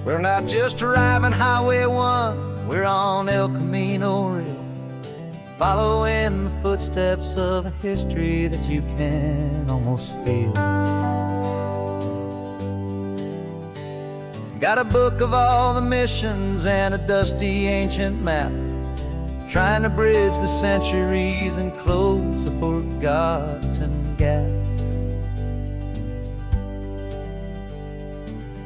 We're not just driving Highway 1, we're on El Camino Real, following the footsteps of a history that you can almost feel. Got a book of all the missions and a dusty ancient map, trying to bridge the centuries and close a forgotten gap.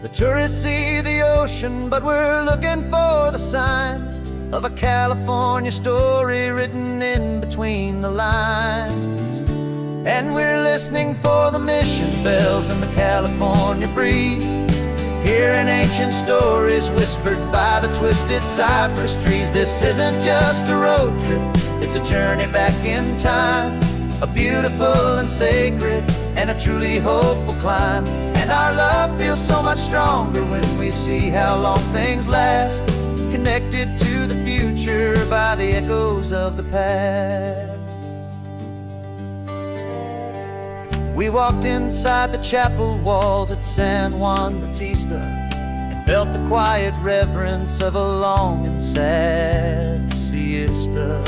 The tourists see the ocean, but we're looking for the signs of a California story written in between the lines. And we're listening for the mission bells in the California breeze, hearing ancient stories whispered by the twisted cypress trees. This isn't just a road trip, it's a journey back in time, a beautiful and sacred and a truly hopeful climb. And our love feels so much stronger when we see how long things last, connected to the future by the echoes of the past. We walked inside the chapel walls at San Juan Bautista and felt the quiet reverence of a long and sad siesta.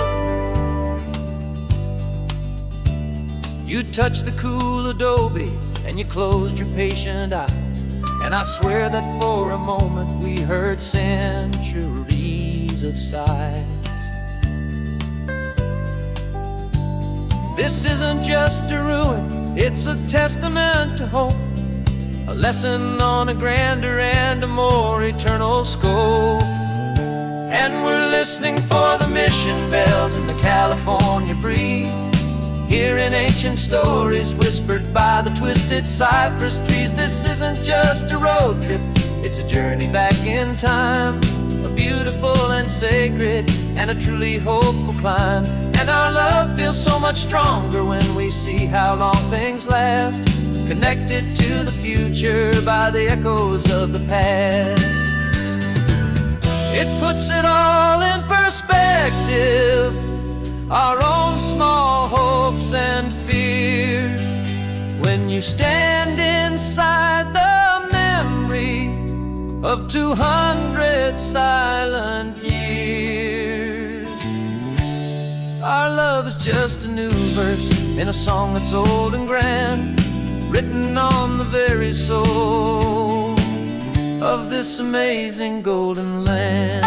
You touched the cool adobe and you closed your patient eyes, and I swear that for a moment we heard centuries of sighs. This isn't just a ruin, it's a testament to hope, a lesson on a grander and a more eternal scope. And we're listening for the mission bells in the California breeze, hearing ancient stories whispered by the twisted cypress trees. This isn't just a road trip, it's a journey back in time, a beautiful and sacred and a truly hopeful climb. And our love feels so much stronger when we see how long things last, connected to the future by the echoes of the past. It puts it all in perspective, our own small hopes and fears, when you stand inside the memory of 200 silent years. Our love is just a new verse in a song that's old and grand, written on the very soul of this amazing golden land.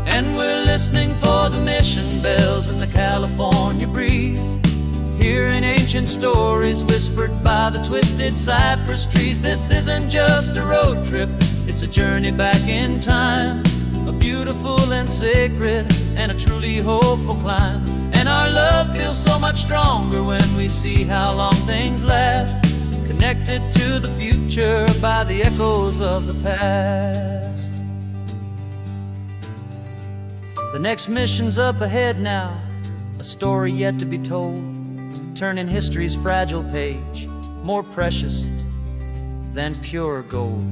And we're listening for the mission bells in the California breeze, hearing ancient stories whispered by the twisted cypress trees. This isn't just a road trip, it's a journey back in time, a beautiful and sacred and a truly hopeful climb. And our love feels so much stronger when we see how long things last, connected to the future by the echoes of the past. The next mission's up ahead now, a story yet to be told, turning history's fragile page, more precious than pure gold.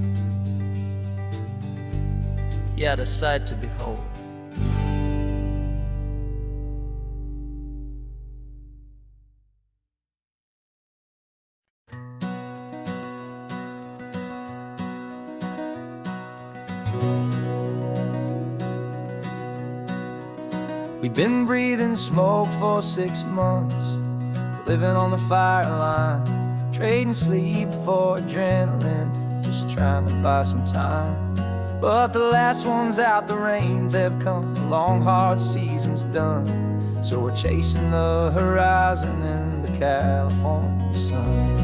Yet a sight to behold. We've been breathing smoke for 6 months, living on the fire line, trading sleep for adrenaline, just trying to buy some time. But the last one's out, the rains have come, the long hard season's done, so we're chasing the horizon in the California sun.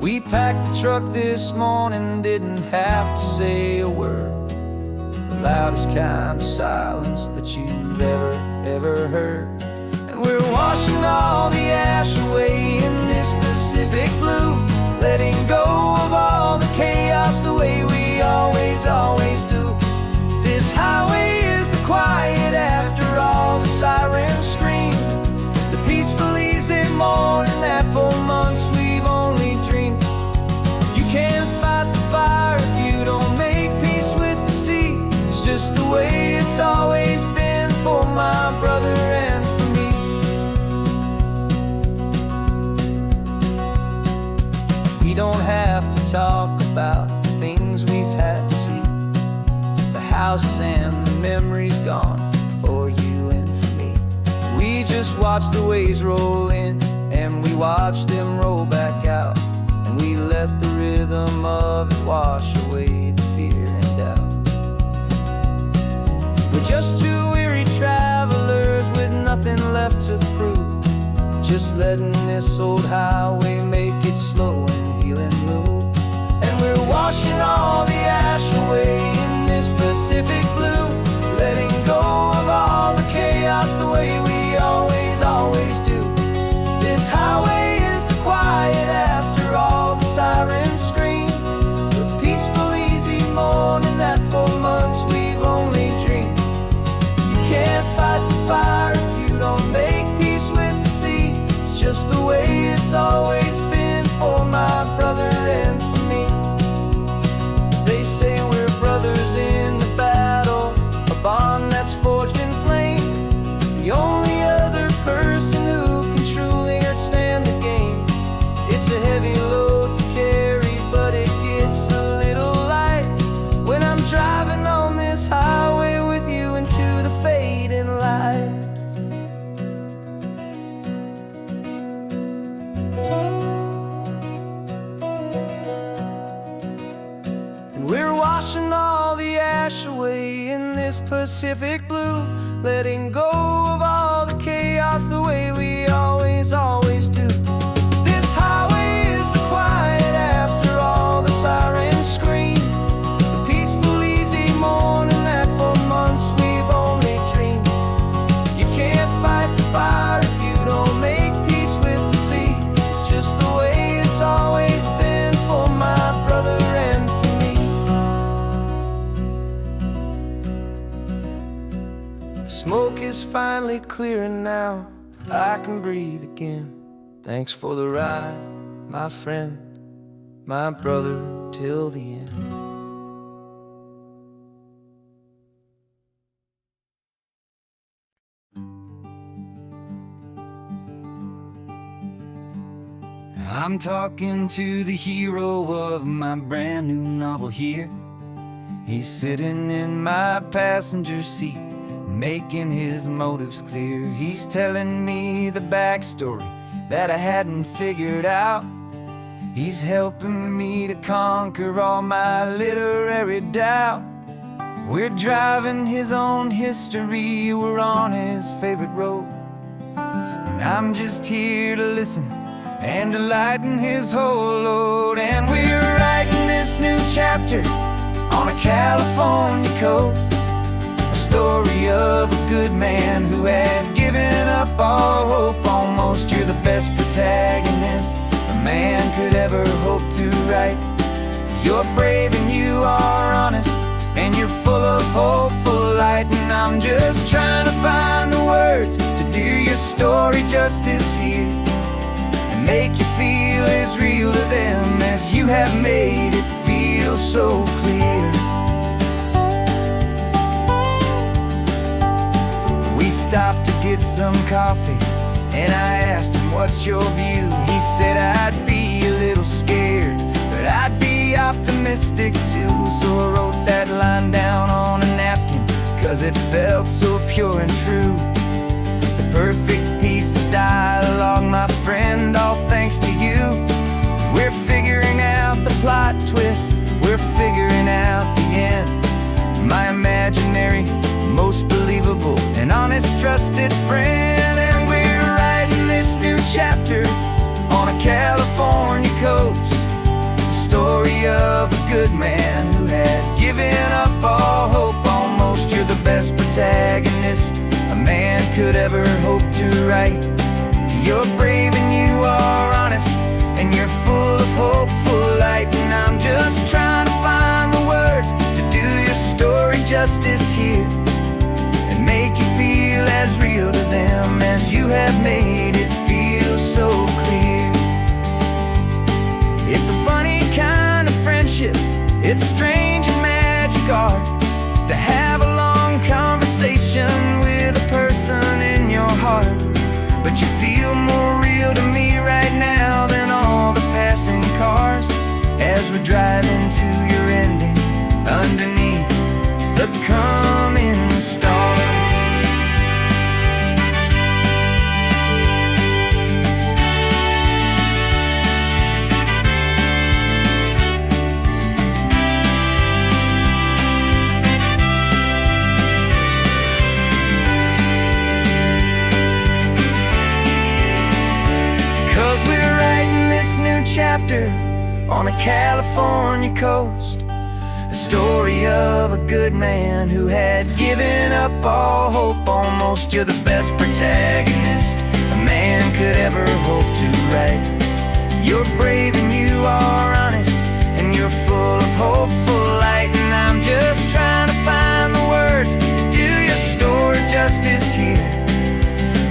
We packed the truck this morning, didn't have to say a word, the loudest kind of silence that you've ever heard. And we're washing all the ash away in this Pacific blue, letting go of all the chaos the way we always do. This highway is the quiet after all the sirens scream, the peaceful easy morning that for months we've only dreamed. You can't fight the fire if you don't make peace with the sea. It's just the way it's always been for my brother and for me. houses and the memories gone for you and for me. We just watch the waves roll in, and we watch them roll back out, and we let the rhythm of it wash away the fear and doubt. We're just two weary travelers with nothing left to prove, just letting this old highway make it slow and healing move. And we're washing all the ash away in this Pacific blue, letting go of all the chaos the way we always, always do. This highway is the quiet after all the sirens scream, the peaceful, easy morning that for months we've only dreamed. You can't fight the fire if you don't make peace with the sea. It's just the way it's always been for my brother and for me. They say we're brothers in the battle, a bond that's forged in flame. The only other person who can truly understand the game. It's a heavy load to carry, but it gets a little light when I'm driving on this highway with you into the fading light. And we're washing all the ash away in this Pacific blue, letting go of all the chaos the way we always, always do. This highway is the quiet after all the sirens scream, the peaceful, easy morning that for months we've only dreamed. You can't fight the fire if you don't make peace with the sea. It's just the way it's always been for my brother and for me. The smoke is finally clearing now, I can breathe again. Thanks for the ride, my friend, my brother, till the end. I'm talking to the hero of my brand new novel here. He's sitting in my passenger seat, making his motives clear. He's telling me the backstory that I hadn't figured out. He's helping me to conquer all my literary doubt. We're driving his own history, we're on his favorite road, and I'm just here to listen and to lighten his whole load. And we're writing this new chapter on a California coast, a story of a good man who had given up all hope almost. You're the best protagonist a man could ever hope to write. You're brave and you are honest, and you're full of hopeful light. And I'm just trying to find the words to do your story justice here, and make you feel as real to them as you have made it feel so clear. We stopped to get some coffee, and I asked him, what's your view? He said, I'd be a little scared, but I'd be optimistic too. So I wrote that line down on a napkin, 'cause it felt so pure and true. The perfect piece of dialogue, my friend, all thanks to you. We're figuring out the plot twist, we're figuring out the end. My imaginary, most believable and honest trusted friend. And we're writing this new chapter on a California coast, the story of a good man who had given up all hope almost. You're the best protagonist a man could ever hope to write. You're brave and you are honest, and you're full of hopeful light. And I'm just trying to find the words to do your story justice here, and make you feel as real to them as you have made it feel so clear. It's a funny kind of friendship, it's a strange and magic art to have a long conversation with a person in your heart. But you feel more real to me right now than all the passing cars, as we're driving to your ending underneath the on a California coast. A story of a good man who had given up all hope almost. You're the best protagonist a man could ever hope to write. You're brave and you are honest, and you're full of hopeful light. And I'm just trying to find the words to do your story justice here,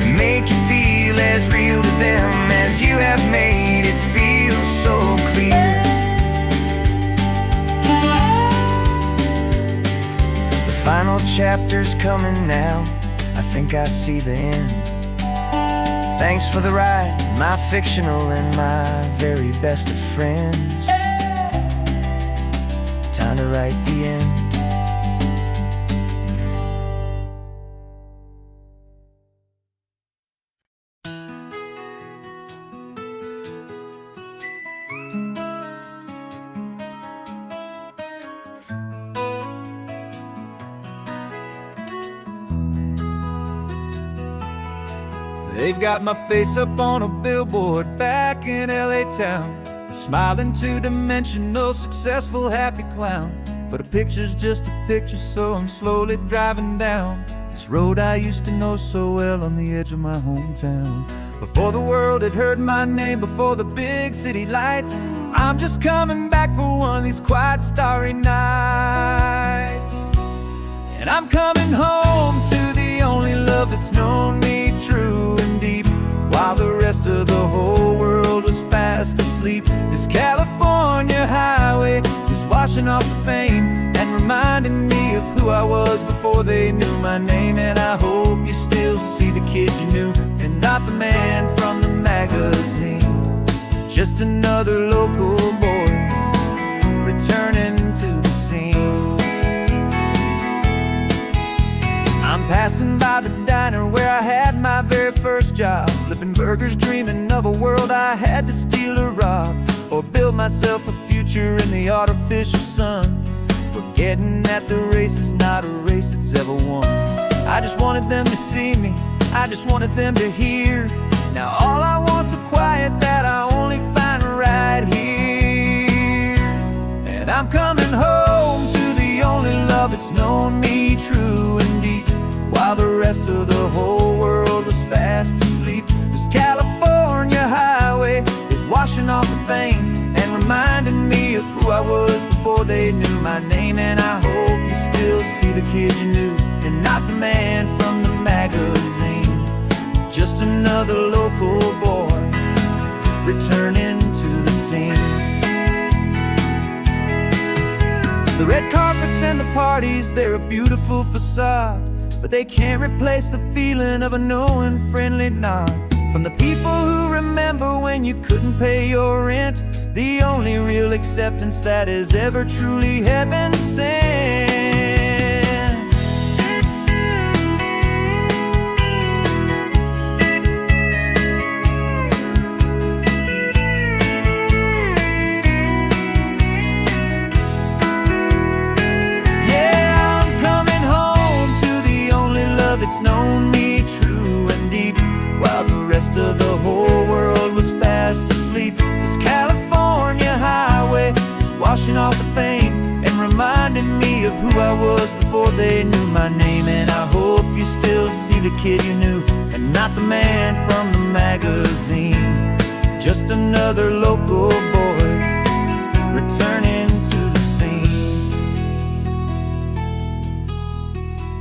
and make you feel as real to them as you have made it feel so clear. The final chapter's coming now, I think I see the end. Thanks for the ride, my fictional and my very best of friends. Time to write the end. They've got my face up on a billboard back in LA town, a smiling two-dimensional, successful, happy clown. But a picture's just a picture, so I'm slowly driving down this road I used to know so well on the edge of my hometown. Before the world had heard my name, before the big city lights, I'm just coming back for one of these quiet, starry nights. And I'm coming home to the only love that's known me true and deep, while the rest of the whole world was fast asleep. This California highway is washing off the fame and reminding me of who I was before they knew my name. And I hope you still see the kid you knew, and not the man from the magazine. Just another local boy returning to the scene. I'm passing by the diner where I had my very first job, flipping burgers, dreaming of a world I had to steal or rob, or build myself a future in the artificial sun, forgetting that the race is not a race that's ever won. I just wanted them to see me, I just wanted them to hear. Now all I want's a quiet that I only find right here. And I'm coming home to the only love that's known me true and deep, while the rest of the whole world was fast asleep. This California highway is washing off the fame and reminding me of who I was before they knew my name. And I hope you still see the kid you knew, and not the man from the magazine. Just another local boy returning to the scene. The red carpets and the parties, they're a beautiful facade, but they can't replace the feeling of a knowing, friendly nod from the people who remember when you couldn't pay your rent. The only real acceptance that is ever truly heaven sent. It's known me true and deep, while the rest of the whole world was fast asleep. This California highway is washing off the fame and reminding me of who I was before they knew my name. And I hope you still see the kid you knew, and not the man from the magazine. Just another local boy returning to the scene.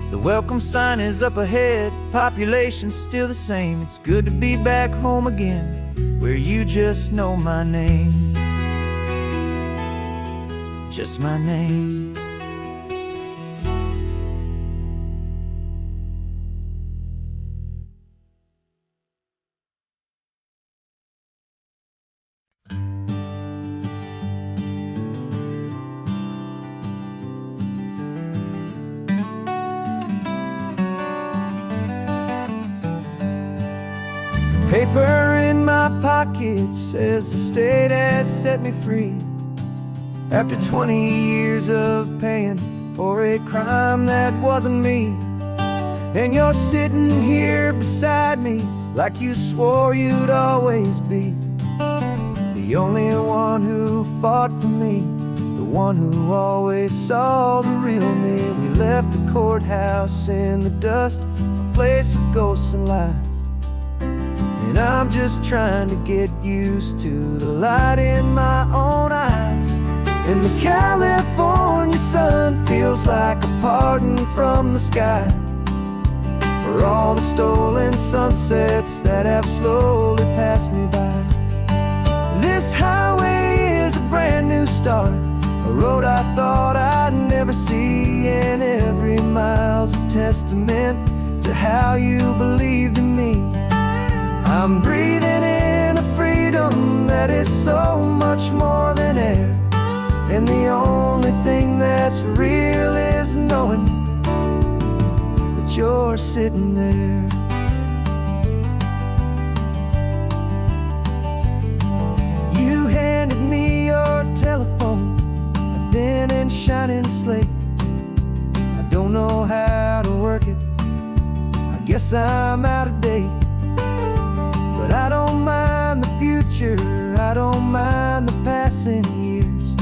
The welcome sign is up ahead, population's still the same. It's good to be back home again, where you just know my name. Just my name. Paper in my pocket says the state has set me free, after 20 years of paying for a crime that wasn't me. And you're sitting here beside me like you swore you'd always be. the only one who fought for me, the one who always saw the real me. We left the courthouse in the dust, a place of ghosts and lies. And I'm just trying to get used to the light in my own eyes. And the California sun feels like a pardon from the sky for all the stolen sunsets that have slowly passed me by. This highway is a brand new start, a road I thought I'd never see, and every mile's a testament to how you believed in me. I'm breathing in a freedom that is so much more than air, and the only thing that's real is knowing that you're sitting there. You handed me your telephone, a thin and shining slate. I don't know how to work it, I guess I'm out of date. But I don't mind the future, I don't mind the passing years,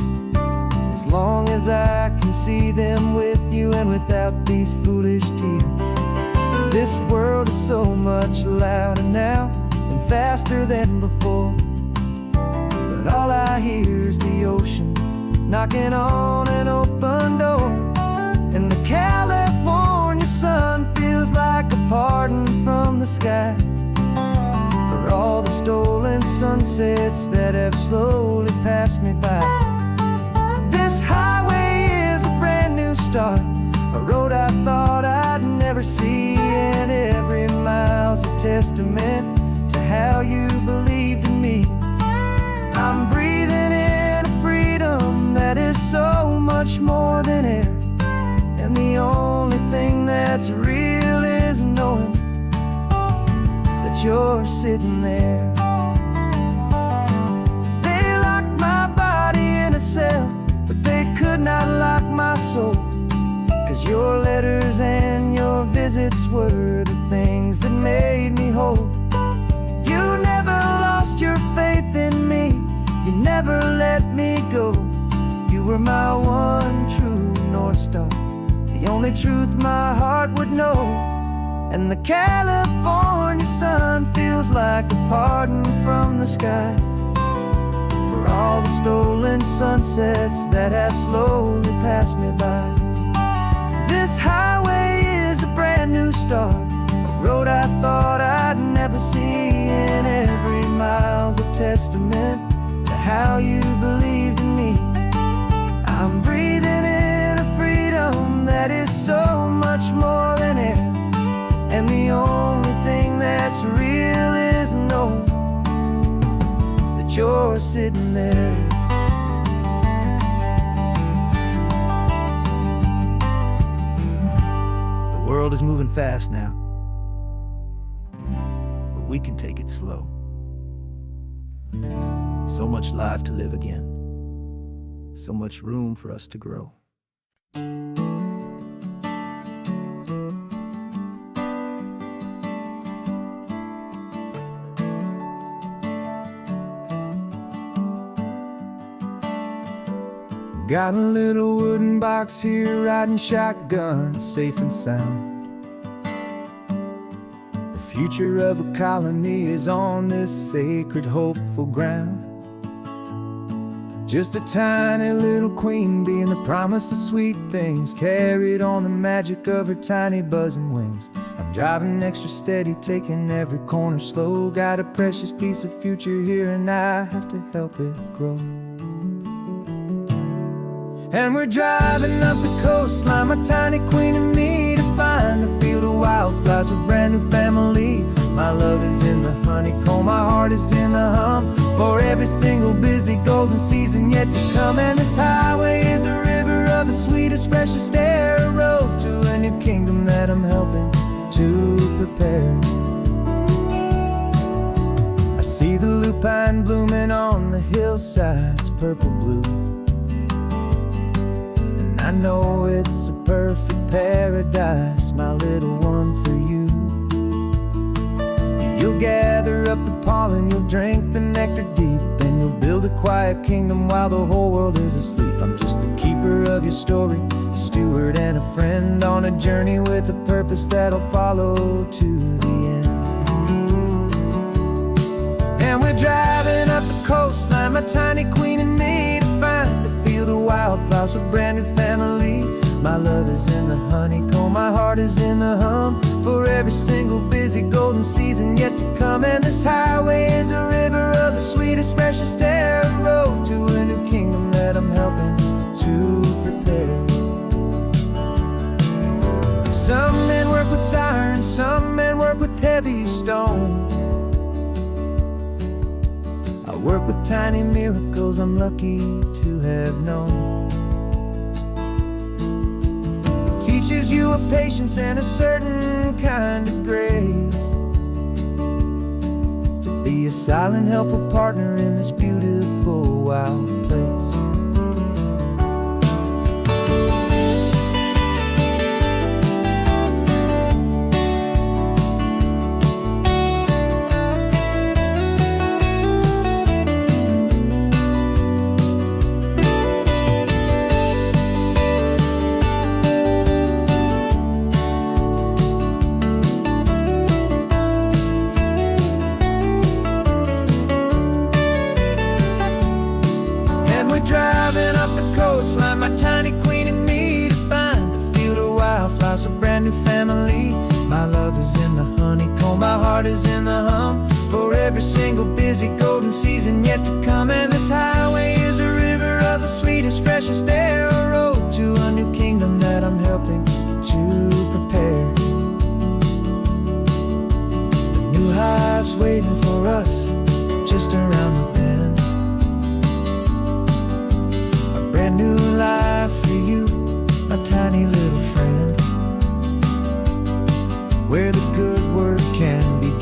as long as I can see them with you and without these foolish tears. This world is so much louder now and faster than before, but all I hear is the ocean knocking on an open door. And the California sun feels like a pardon from the sky for all the stolen sunsets that have slowly passed me by. This highway is a brand new start, a road I thought I'd never see, and every mile's a testament to how you believed in me. I'm breathing in a freedom that is so much more than air, and the only thing that's real is knowing that you're sitting there. They locked my body in a cell, but they could not lock my soul, 'cause your letters and your visits were the things that made me whole. You never lost your faith in me, you never let me go. You were my one true North Star, the only truth my heart would know. And the California sun feels like a pardon from the sky for all the stolen sunsets that have slowly passed me by. This highway is a brand new start, a road I thought I'd never see, and every mile's a testament to how you believed in me. I'm breathing in a freedom that is so much more than air, and the only thing that's real is knowing that you're sitting there. The world is moving fast now, but we can take it slow. So much life to live again, so much room for us to grow. Got a little wooden box here, riding shotgun, safe and sound. The future of a colony is on this sacred, hopeful ground. Just a tiny little queen bee, and the promise of sweet things carried on the magic of her tiny buzzing wings. I'm driving extra steady, taking every corner slow. Got a precious piece of future here, and I have to help it grow. And we're driving up the coastline, my tiny queen and me, to find a field of wildflowers with a brand new family. My love is in the honeycomb, my heart is in the hum, for every single busy golden season yet to come. And this highway is a river of the sweetest, freshest air, a road to a new kingdom that I'm helping to prepare. I see the lupine blooming on the hillsides, purple blue, I know it's a perfect paradise, my little one, for you. You'll gather up the pollen, you'll drink the nectar deep, and you'll build a quiet kingdom while the whole world is asleep. I'm just the keeper of your story, a steward and a friend on a journey with a purpose that'll follow to the end. And we're driving up the coastline, my tiny queen and me, to find a field of wildflowers with a brand new family. My love is in the honeycomb, my heart is in the hum, for every single busy golden season yet to come. And this highway is a river of the sweetest, freshest air, a road to a new kingdom that I'm helping to prepare. Some men work with iron, some men work with heavy stone. I work with tiny miracles I'm lucky to have known. Teaches you a patience and a certain kind of grace, to be a silent, helpful partner in this beautiful, wild place. Driving up the coastline, my tiny queen and me, to find a field of wildflowers, a brand new family. My love is in the honeycomb, my heart is in the hum, for every single busy golden season yet to come. And this highway is a river of the sweetest, freshest air, a road to a new kingdom that I'm helping to prepare. The new hive's waiting for us just around the bend. Brand new life for you, my tiny little friend, where the good work can begin.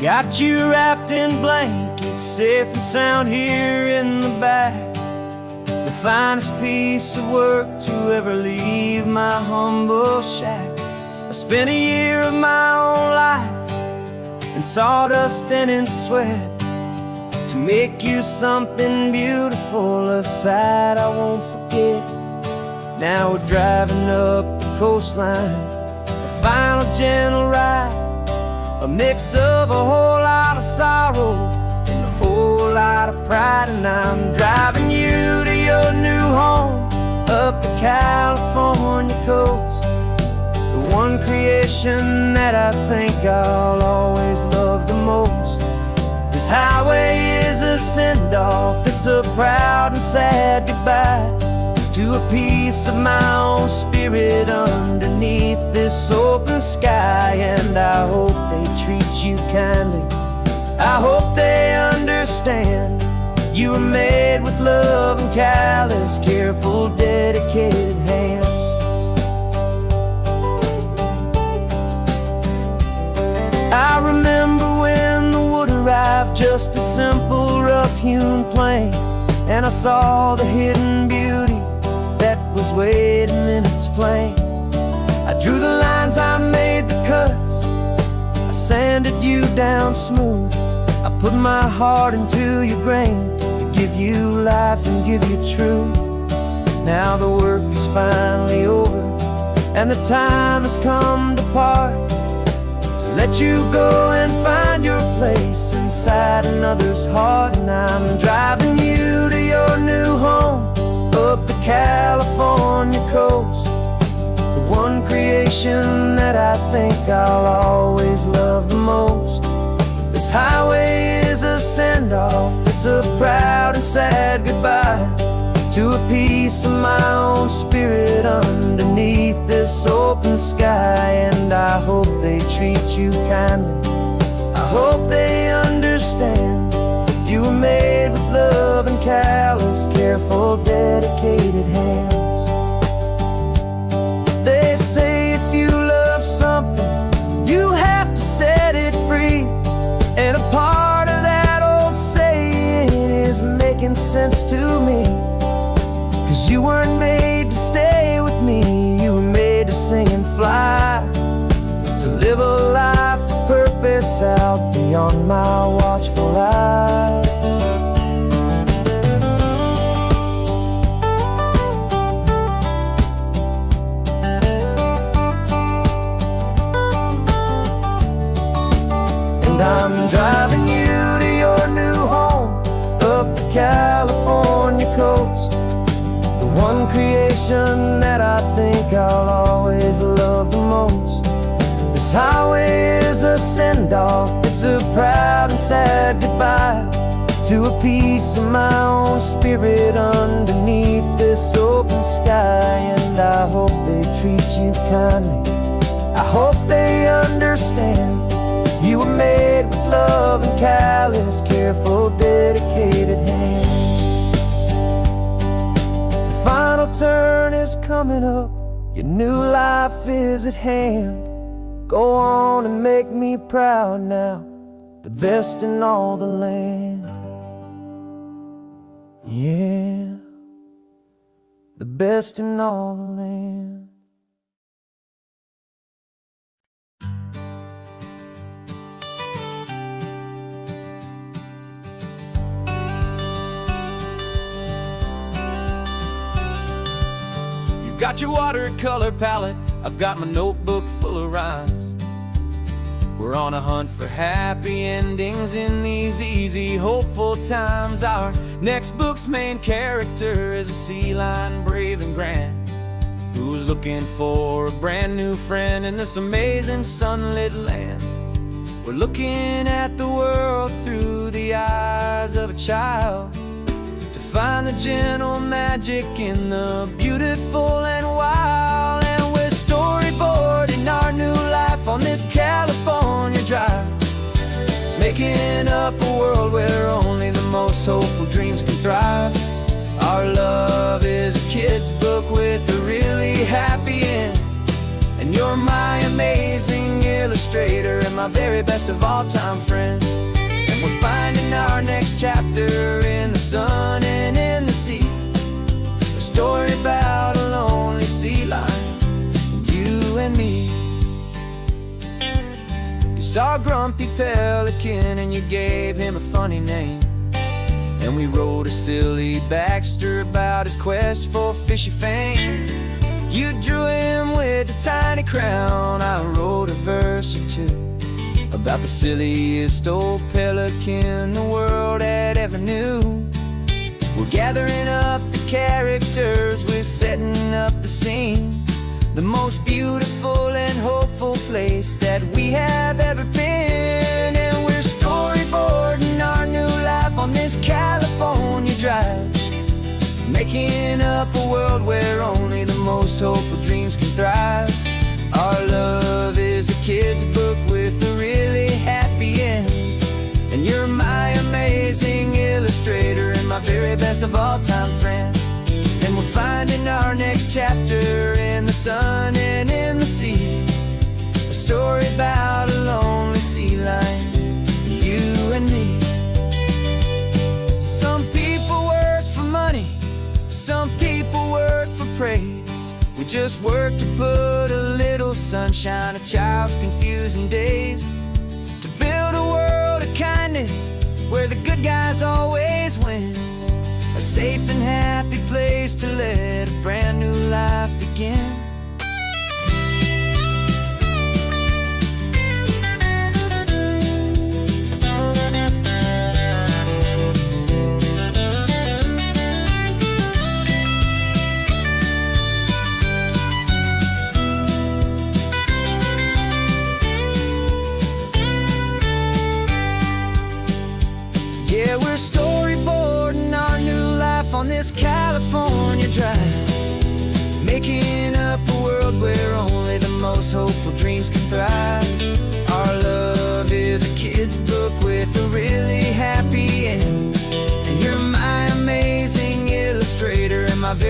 Got you wrapped in blankets, safe and sound here in the back. The finest piece of work to ever leave my humble shack. I spent a year of my own life in sawdust and in sweat, to make you something beautiful, a sight I won't forget. Now we're driving up the coastline, a final gentle ride, a mix of a whole lot of sorrow and a whole lot of pride. And I'm driving you to your new home, up the California coast, the one creation that I think I'll always love the most. This highway is a send-off, it's a proud and sad goodbye to a piece of my own spirit underneath this open sky. And I hope they treat you kindly, I hope they understand you were made with love and callous, careful, dedicated hands. I remember when the wood arrived, just a simple rough-hewn plank, and I saw the hidden beauty that was waiting in its flame. I drew the lines, I made the cuts, I sanded you down smooth. I put my heart into your grain to give you life and give you truth. Now the work is finally over, and the time has come to part, to let you go and find your place inside another's heart. And I'm driving you to your new home, up the California coast, the one creation that I think I'll always love the most. This highway is a send-off, it's a proud and sad goodbye to a piece of my own spirit underneath this open sky. And I hope they treat you kindly, I hope they understand you were made with love and callous, careful, dedicated dedicated hands. They say if you love something, you have to set it free. And a part of that old saying is making sense to me. 'Cause you weren't made to stay with me, you were made to sing and fly, to live a life of purpose out beyond my watchful eye. And I'm driving you to your new home up the California coast, the one creation that I think I'll always love the most. This highway is a send-off, it's a proud and sad goodbye to a piece of my own spirit underneath this open sky. And I hope they treat you kindly, I hope they understand you were made with love and callous, careful, dedicated hands. The final turn is coming up, your new life is at hand. Go on and make me proud now, the best in all the land. Yeah, the best in all the land. You've got your watercolor palette, I've got my notebook full of rhymes. We're on a hunt for happy endings in these easy, hopeful times. Our next book's main character is a sea lion, brave and grand, who's looking for a brand new friend in this amazing sunlit land. We're looking at the world through the eyes of a child, to find the gentle magic in the beautiful and wild. And we're storyboarding our new life on this California drive, making up a world where only the most hopeful dreams can thrive. Our love is a kid's book with a really happy end, and you're my amazing illustrator and my very best of all time friend. And we're finding our next chapter in the sun and in the sea, a story about a lonely sea lion, you and me. You saw a grumpy pelican and you gave him a funny name, and we wrote a silly Baxter about his quest for fishy fame. You drew him with a tiny crown, I wrote a verse or two about the silliest old pelican the world had ever knew. We're gathering up the characters, we're setting up the scene, the most beautiful and hopeful place that we have ever been. And we're storyboarding our new life on this California drive, making up a world where only the most hopeful dreams can thrive. Our love is a kid's book with a really happy end, and you're my amazing illustrator and my very best of all time friend. And we're finding our next chapter in the sun and in the sea, a story about a lonely sea lion, you and me. Some people work for money, some people work for praise. We just work to put a little sunshine in a child's confusing days, to build a world of kindness where the good guys always win, a safe and happy place to let a brand new life begin. Yeah, we're storyboarding our new life on this California drive, making up a world where only the most hopeful dreams can thrive. Our love is a kid's book with a really happy end, and you're my amazing illustrator and my very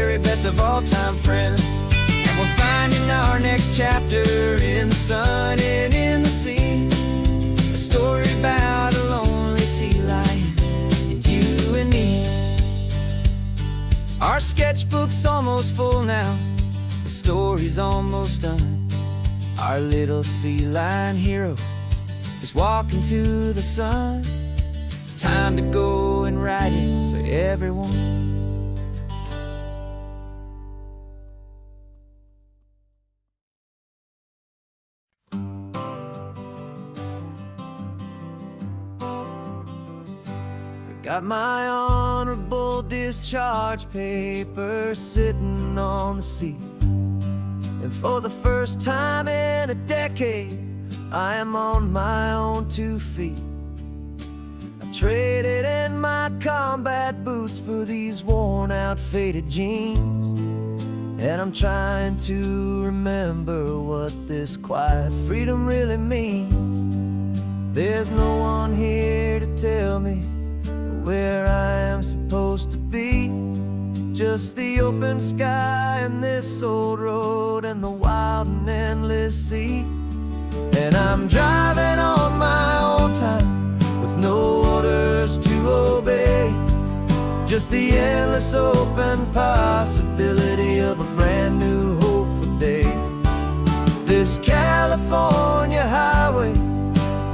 all-time friend. And we're finding our next chapter in the sun and in the sea. A story about a lonely sea lion and you and me. Our sketchbook's almost full now, the story's almost done. Our little sea lion hero is walking to the sun. Time to go and write it for everyone. Got my honorable discharge paper sitting on the seat. And for the first time in a decade, I am on my own 2 feet. I traded in my combat boots for these worn out faded jeans. And I'm trying to remember what this quiet freedom really means. There's no one here to tell me where I am supposed to be. Just the open sky and this old road and the wild and endless sea. And I'm driving on my own time with no orders to obey. Just the endless open possibility of a brand new hopeful day. This California highway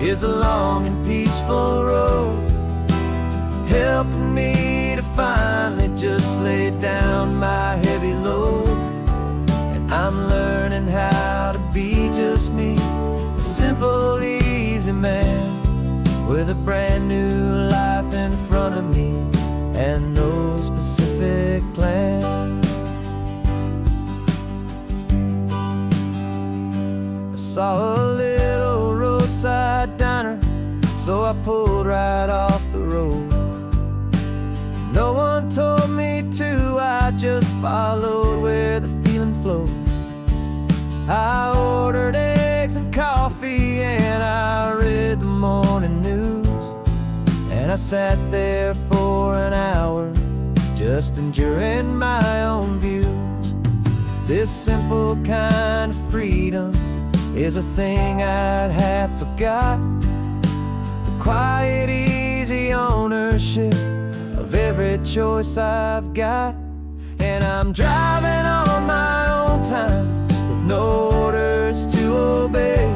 is a long and peaceful road, helping me to finally just lay down my heavy load. And I'm learning how to be just me, a simple, easy man with a brand new life in front of me and no specific plan. I saw a little roadside diner, so I pulled right off the road. No one told me to, I just followed where the feeling flowed. I ordered eggs and coffee and I read the morning news. And I sat there for an hour, just enduring my own views. This simple kind of freedom is a thing I'd have forgot. The quiet, easy ownership of every choice I've got. And I'm driving on my own time with no orders to obey.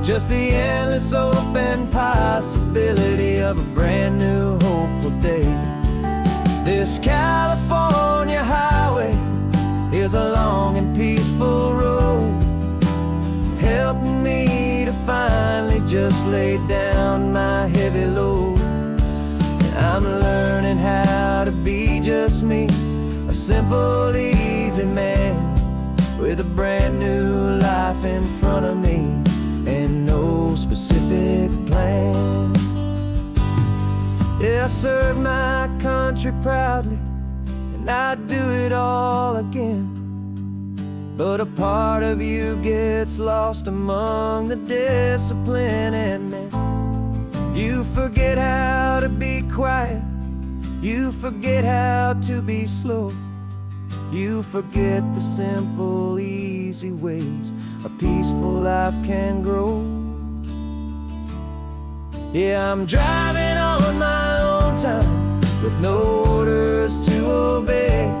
Just the endless open possibility of a brand new hopeful day. This California highway is a long and peaceful road, helping me to finally just lay down my heavy load. I'm learning how to be just me, a simple, easy man with a brand new life in front of me and no specific plan. Yeah, I serve my country proudly and I'd do it all again. But a part of you gets lost among the discipline and men. You forget how to be quiet, you forget how to be slow. You forget the simple, easy ways a peaceful life can grow. Yeah, I'm driving on my own time with no orders to obey.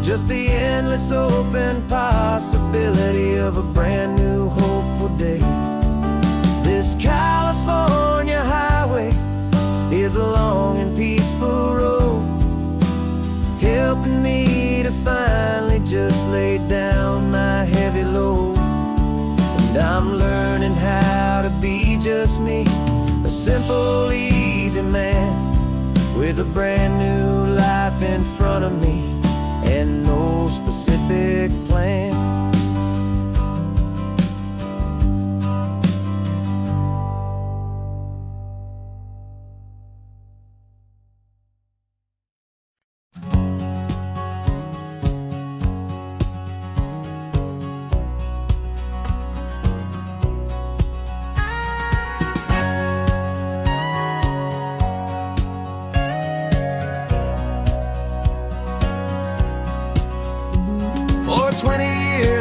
Just the endless open possibility of a brand new hopeful day. This California highway is a long and peaceful road, helping me to finally just lay down my heavy load. And I'm learning how to be just me, a simple, easy man with a brand new life in front of me and no specific plan.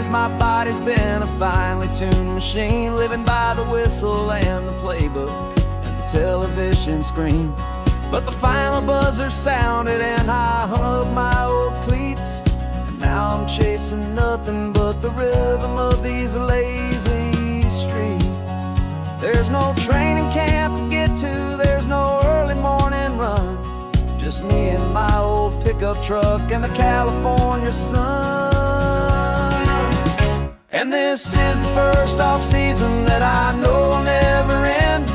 my body's been a finely tuned machine, living by the whistle and the playbook and the television screen. But the final buzzer sounded and I hung up my old cleats, and now I'm chasing nothing but the rhythm of these lazy streets. There's no training camp to get to, there's no early morning run, just me and my old pickup truck and the California sun. And this is the first off-season that I know will never end,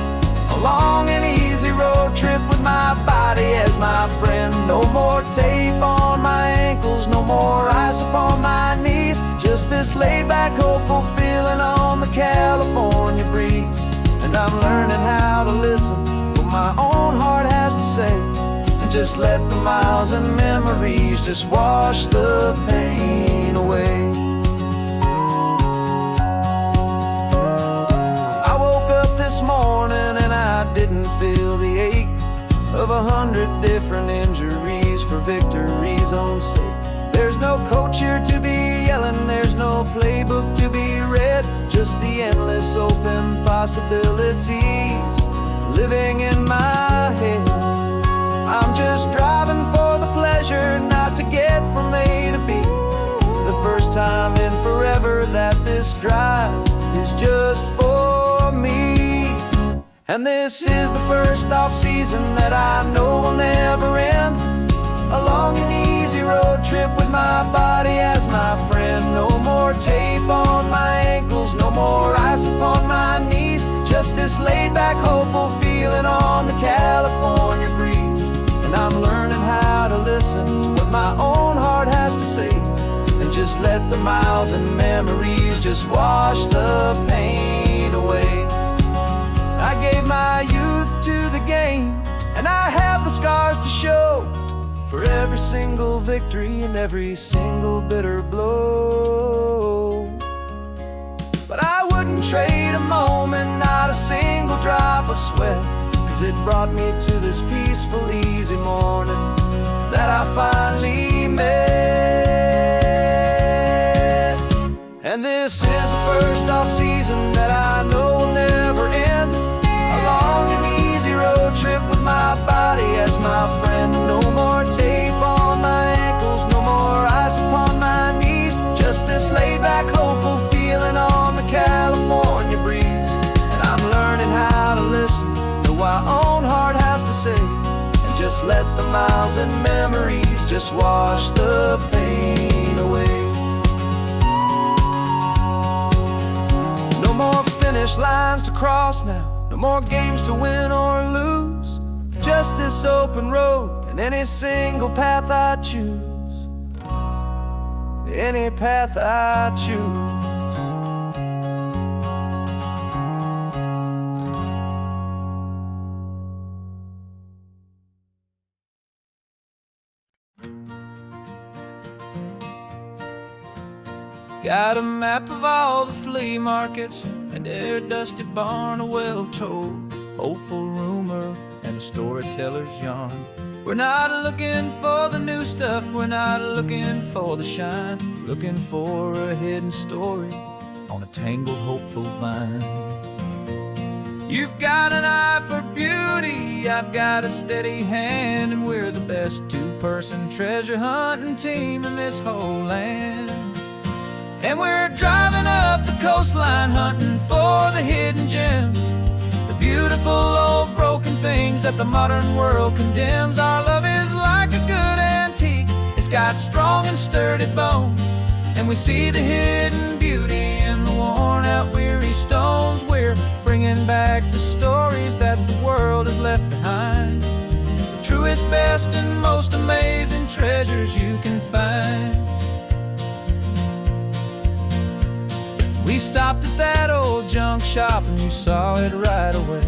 a long and easy road trip with my body as my friend. No more tape on my ankles, no more ice upon my knees, just this laid-back, hopeful feeling on the California breeze. And I'm learning how to listen to what my own heart has to say, and just let the miles and memories just wash the pain away. I woke up this morning and I didn't feel the ache of 100 different injuries for victory's own sake. There's no coach here to be yelling, there's no playbook to be read, just the endless open possibilities living in my head. I'm just driving for the pleasure, not to get from A to B. The first time in forever that this drive is just for me. And this is the first off-season that I know will never end, a long and easy road trip with my body as my friend. No more tape on my ankles, no more ice upon my knees, just this laid-back, hopeful feeling on the California breeze. And I'm learning how to listen to what my own heart has to say, and just let the miles and memories just wash the pain away. I gave my youth to the game, and I have the scars to show for every single victory and every single bitter blow. But I wouldn't trade a moment, not a single drop of sweat, 'cause it brought me to this peaceful, easy morning that I finally met. And this is the first off-season that I know will never end, a long and easy road trip with my body as my friend. No more tape on my ankles, no more ice upon my knees, just this laid-back, hopeful feeling on the California breeze. And I'm learning how to listen to what my own heart has to say, and just let the miles and memories just wash the pain away. No more finish lines to cross now, no more games to win or lose, just this open road and any single path I choose, any path I choose. Got a map of all the flea markets and their dusty barn, a well-told, hopeful rumor and a storyteller's yarn. We're not looking for the new stuff, we're not looking for the shine, looking for a hidden story on a tangled, hopeful vine. You've got an eye for beauty, I've got a steady hand, and we're the best two-person treasure hunting team in this whole land. And we're driving up the coastline hunting for the hidden gems, the beautiful old broken things that the modern world condemns. Our love is like a good antique, it's got strong and sturdy bones, and we see the hidden beauty in the worn out weary stones. We're bringing back the stories that the world has left behind, the truest, best, and most amazing treasures you can find. We stopped at that old junk shop and you saw it right away,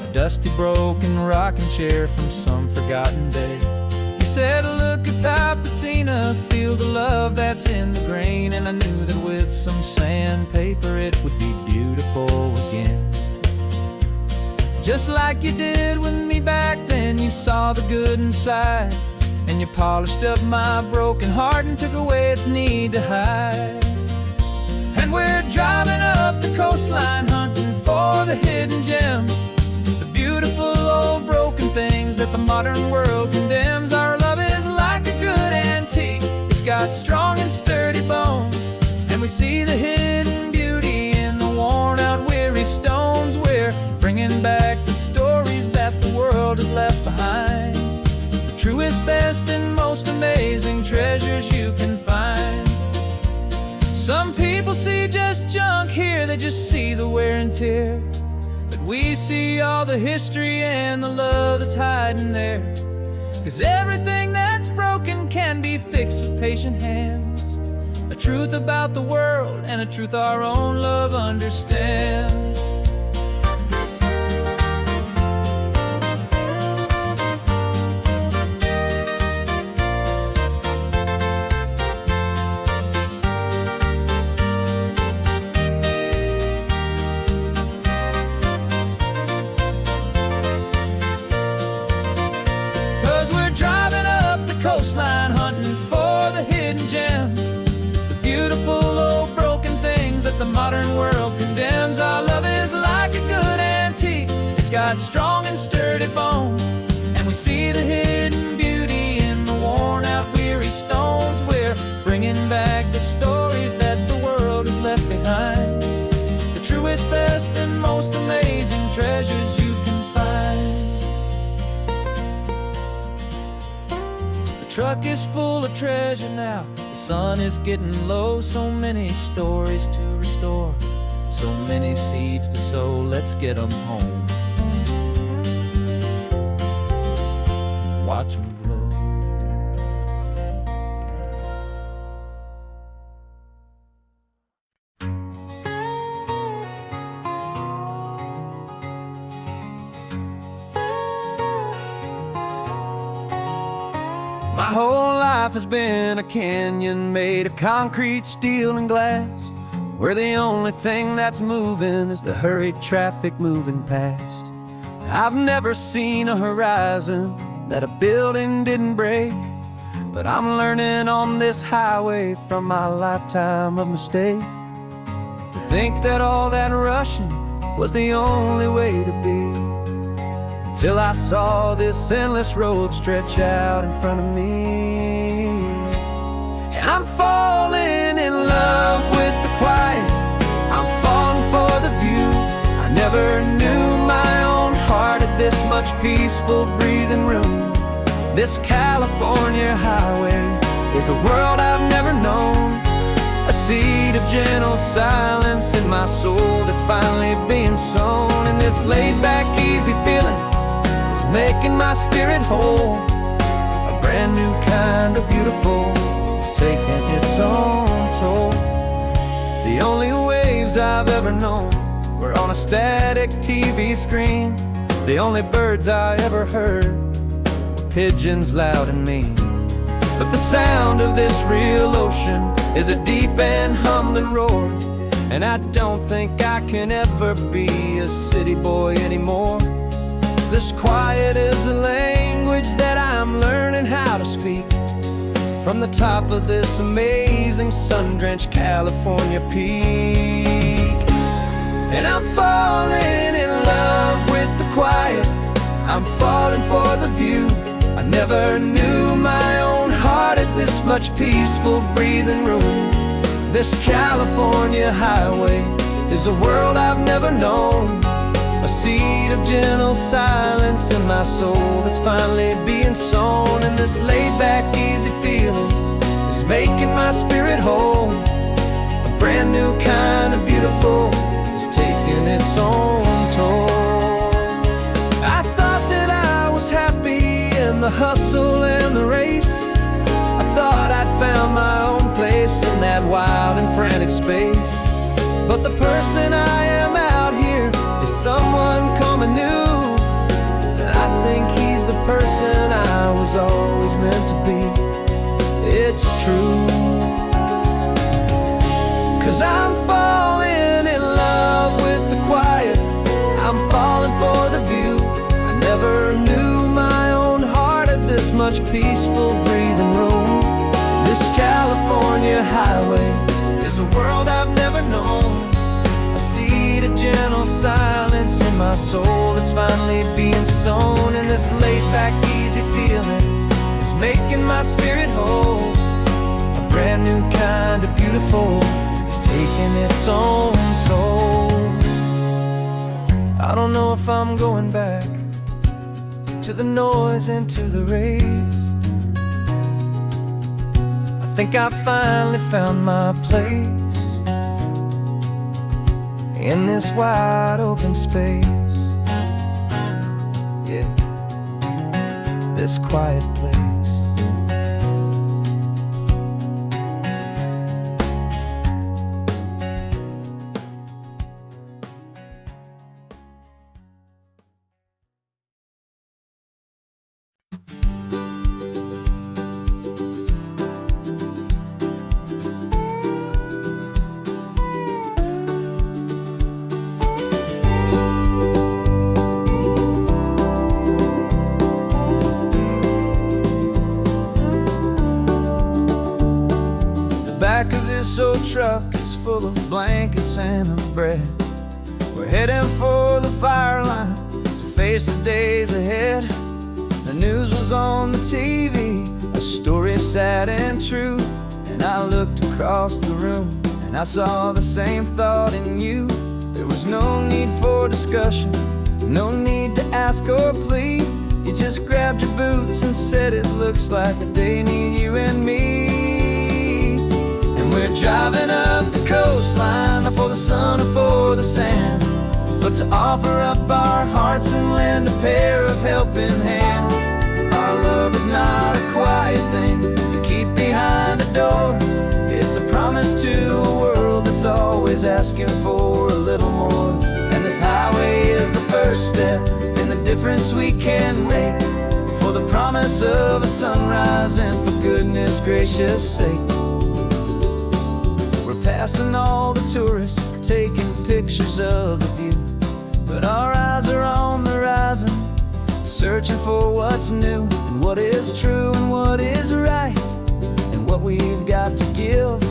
a dusty, broken rocking chair from some forgotten day. You said, look at that patina, feel the love that's in the grain, and I knew that with some sandpaper it would be beautiful again. Just like you did with me back then, you saw the good inside, and you polished up my broken heart and took away its need to hide. And we're driving up the coastline, hunting for the hidden gems, the beautiful old broken things that the modern world condemns. Our love is like a good antique, it's got strong and sturdy bones, and we see the hidden beauty in the worn out weary stones. We're bringing back the stories that the world has left behind, the truest, best, and most amazing treasures you can find. Some people see just junk here, they just see the wear and tear, but we see all the history and the love that's hiding there. 'Cause everything that's broken can be fixed with patient hands, a truth about the world and a truth our own love understands. 'Cause we're driving up the coastline, hunting for the hidden gems, the beautiful old broken things that the modern world condemns. Our love is like a good antique, it's got strong and sturdy bones, and we see the hidden beauty in the worn out weary stones. We're bringing back the stories that the world has left behind, the truest, best, and most amazing treasures you can find. The truck is full of treasure now, the sun is getting low. So many stories to restore, so many seeds to sow. Let's get them home, watch them blow. My whole life has been a canyon made of concrete, steel, and glass, where the only thing that's moving is the hurried traffic moving past. I've never seen a horizon that a building didn't break, but I'm learning on this highway from my lifetime of mistakes to think that all that rushing was the only way to be, till I saw this endless road stretch out in front of me. And I'm falling in love with the quiet, I'm falling for the view. I never knew my own heart had this much peaceful breathing room. This California highway is a world I've never known, a seed of gentle silence in my soul that's finally being sown. And this laid-back, easy feeling is making my spirit whole, a brand new kind of beautiful is taking its own toll. The only waves I've ever known were on a static TV screen. The only birds I ever heard were pigeons loud and mean. But the sound of this real ocean is a deep and humbling roar, and I don't think I can ever be a city boy anymore. This quiet is a language that I'm learning how to speak from the top of this amazing sun-drenched California peak. And I'm falling in love with the quiet, I'm falling for the view. I never knew my own heart had this much peaceful breathing room. This California highway is a world I've never known, a seed of gentle silence in my soul that's finally being sown. And this laid-back, easy feeling is making my spirit whole, a brand new kind of beautiful is taking its own toll. I thought that I was happy in the hustle and the race, I thought I'd found my own place in that wild and frantic space. But the person I am out here is someone coming new, and I think he's the person I was always meant to be. It's true, 'cause I'm falling in love with the quiet, I'm falling for the view. I never knew my own heart had this much peaceful breathing room. This California highway is a world I've never known. I see the gentle silence in my soul that's finally being sown. And this laid-back, easy feeling is making my spirit whole. A brand new kind of beautiful is taking its own toll. I don't know if I'm going back to the noise and to the race. I think I finally found my place in this wide open space. Yeah, this quiet place. Back of this old truck is full of blankets and a bread. We're heading for the fire line to face the days ahead. The news was on the TV, a story sad and true. And I looked across the room and I saw the same thought in you. There was no need for discussion, no need to ask or plead. You just grabbed your boots and said it looks like the day need you and me. We're driving up the coastline, not for the sun or for the sand, but to offer up our hearts and lend a pair of helping hands. Our love is not a quiet thing you keep behind a door. It's a promise to a world that's always asking for a little more. And this highway is the first step in the difference we can make, for the promise of a sunrise and for goodness gracious sake. Passing all the tourists, taking pictures of the view, but our eyes are on the horizon, searching for what's new and what is true and what is right, and what we've got to give.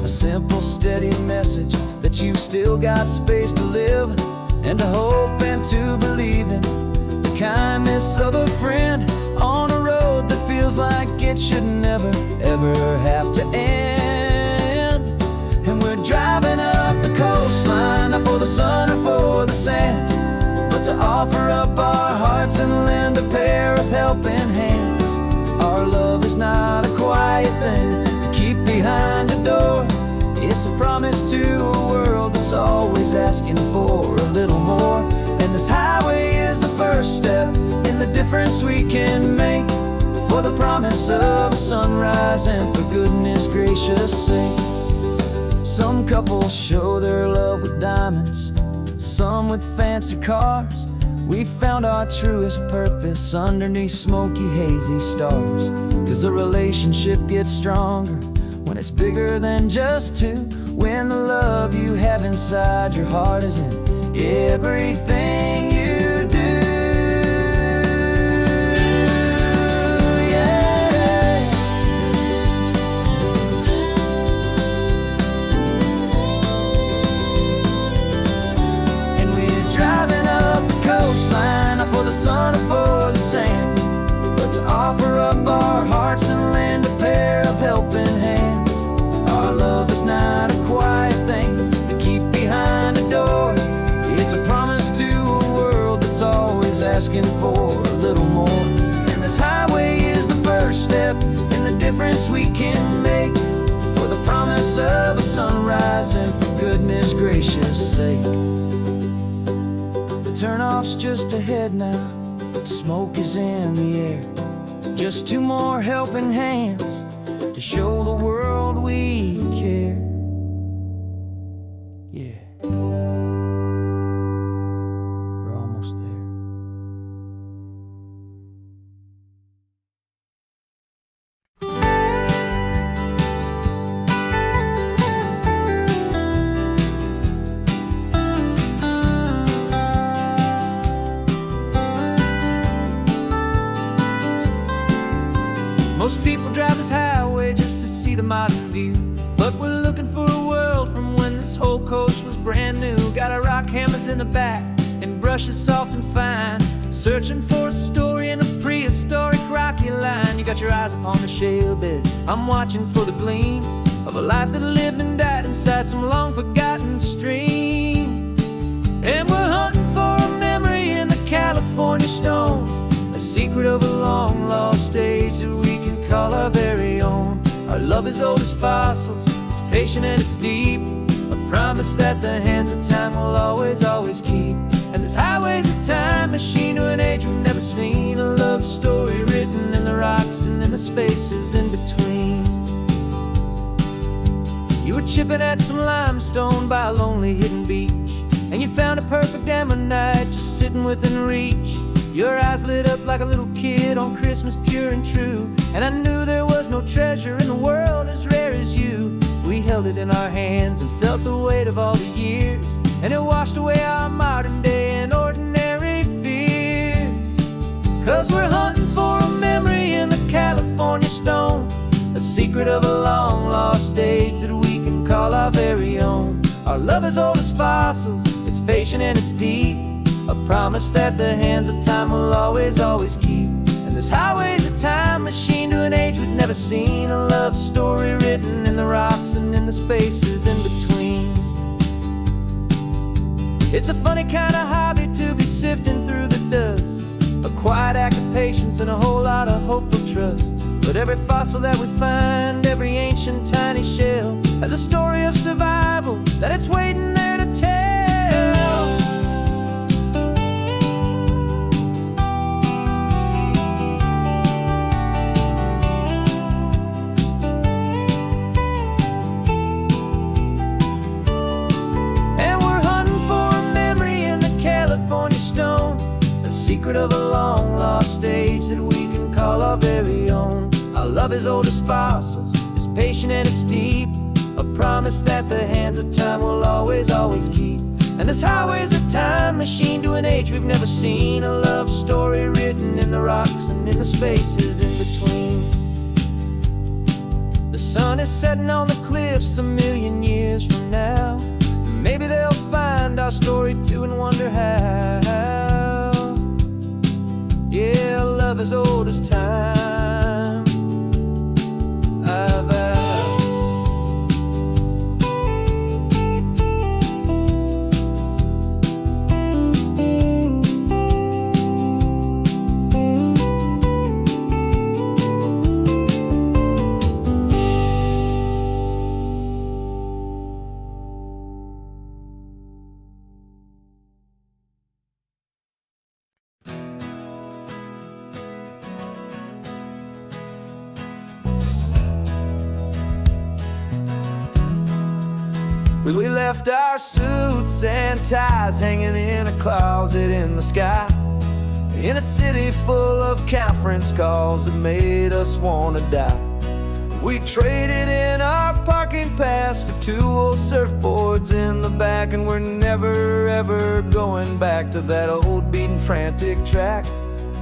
A simple, steady message that you've still got space to live, and to hope and to believe in the kindness of a friend on a road that feels like it should never, ever have to end. And we're driving up the coastline, not for the sun or for the sand, but to offer up our hearts and lend a pair of helping hands. Our love is not a quiet thing to keep behind a door. It's a promise to a world that's always asking for a little more. And this highway is the first step in the difference we can make, for the promise of a sunrise and for goodness gracious sake. Some couples show their love with diamonds, some with fancy cars. We found our truest purpose underneath smoky, hazy stars. 'Cause a relationship gets stronger when it's bigger than just two, when the love you have inside your heart is in everything you do. For the sun or for the sand, but to offer up our hearts and lend a pair of helping hands. Our love is not a quiet thing to keep behind a door. It's a promise to a world that's always asking for a little more. And this highway is the first step in the difference we can make, for the promise of a sunrise and for goodness gracious sake. Turnoff's just ahead now, smoke is in the air. Just two more helping hands to show the world we care. Yeah, we're almost there. Most people drive this highway just to see the modern view, but we're looking for a world whole coast was brand new. Got our rock hammers in the back and brushes soft and fine, searching for a story in a prehistoric rocky line. You got your eyes upon the shale beds, I'm watching for the gleam of a life that lived and died inside some long forgotten stream. And we're hunting for a memory in the California stone, a secret of a long lost age that we can call our very own. Our love is old as fossils, it's patient and it's deep, a promise that the hands of time will always, always keep. And this highway's a time machine to an age we've never seen, a love story written in the rocks and in the spaces in between. You were chipping at some limestone by a lonely hidden beach, and you found a perfect ammonite just sitting within reach. Your eyes lit up like a little kid on Christmas, pure and true, and I knew there was no treasure in the world as rare as you. We held it in our hands and felt the weight of all the years, and it washed away our modern day and ordinary fears. 'Cause we're hunting for a memory in the California stone, a secret of a long lost age that we can call our very own. Our love is old as fossils, it's patient and it's deep, a promise that the hands of time will always, always keep. And this highway's a time machine to an age we've never seen, a love story written in the rocks and in the spaces in between. It's a funny kind of hobby to be sifting through the dust, a quiet act of patience and a whole lot of hopeful trust. But every fossil that we find, every ancient tiny shell, has a story of survival that it's waiting there to tell. And we're hunting for a memory in the California stone, a secret of a long lost age that we can call our very own. Our love is old as fossils, it's patient and it's deep, a promise that the hands of time will always, always keep. And this highway's a time machine to an age we've never seen, a love story written in the rocks and in the spaces in between. The sun is setting on the cliffs a million years from now, maybe they'll find our story too and wonder how. Yeah, love is old as time. We left our suits and ties hanging in a closet in the sky, in a city full of conference calls that made us wanna die. We traded in our parking pass for 2 old surfboards in the back, and we're never ever going back to that old beaten frantic track.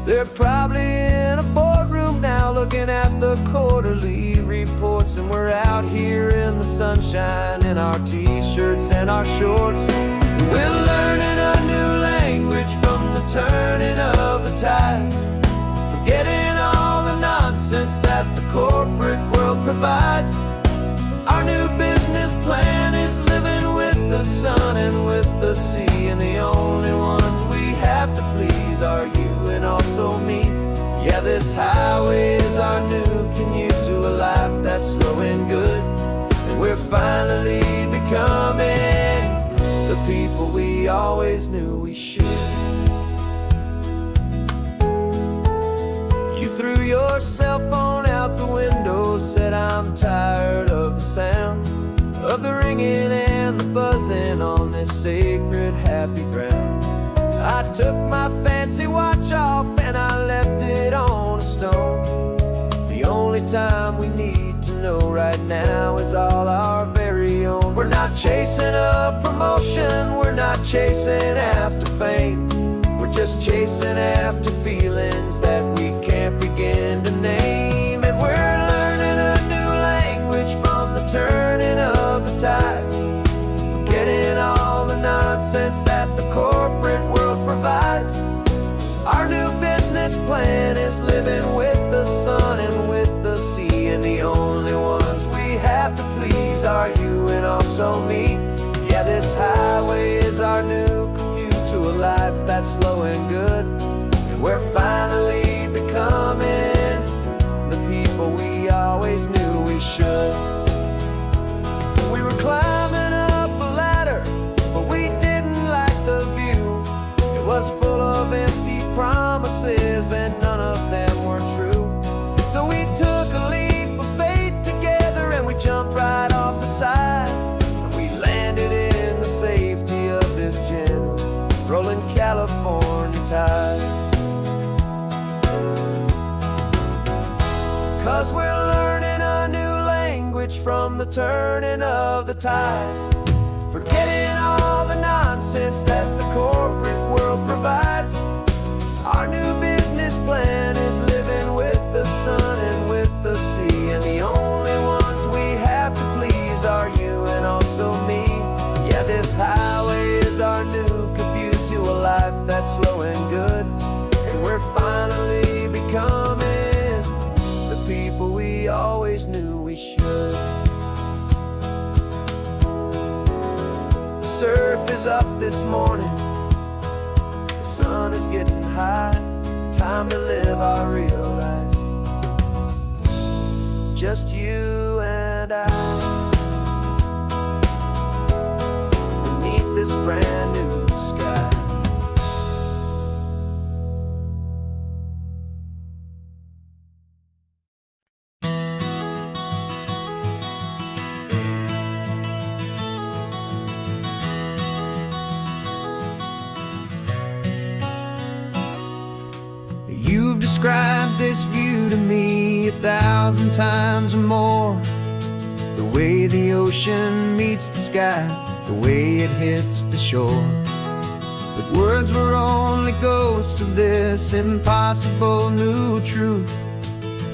They're probably in a boardroom now looking at the quarterly reports, and we're out here in the sunshine in our t-shirts and our shorts. We're learning a new language from the turning of the tides, forgetting all the nonsense that the corporate world provides. Our new business plan is living with the sun and with the sea, and the only ones we have to please are you and also me. Yeah, this highway is our new commute to a life that's slow and good, and we're finally becoming the people we always knew we should. You threw your cell phone out the window, said I'm tired of the sound of the ringing and the buzzing on this sacred happy ground. I took my fancy watch off and I left it on a stone. The only time we need to know right now is all our very own. We're not chasing a promotion, we're not chasing after fame, we're just chasing after feelings that we can't begin to name. And we're learning a new language from the turning of the tides, plan is living with the sun and with the sea, and the only ones we have to please are you and also me. Yeah, this highway is our new commute to a life that's slow and good, and we're finally becoming the people we always knew we should. We were climbing up a ladder, but we didn't like the view. It was full of empty promises and none of them were true. So we took a leap of faith together and we jumped right off the side, and we landed in the safety of this gentle rolling California tide. 'Cause we're learning a new language from the turning of the tides, forgetting all the nonsense that the corporate world provides. Our new business plan is living with the sun and with the sea, and the only ones we have to please are you and also me. Yeah, this highway is our new commute to a life that's slow and good, and we're finally becoming the people we always knew we should. The surf is up this morning, the sun is getting high, time to live our real life, just you and I, beneath this brand new sky. You've described this view to me 1,000 times or more. The way the ocean meets the sky, the way it hits the shore. But words were only ghosts of this impossible new truth.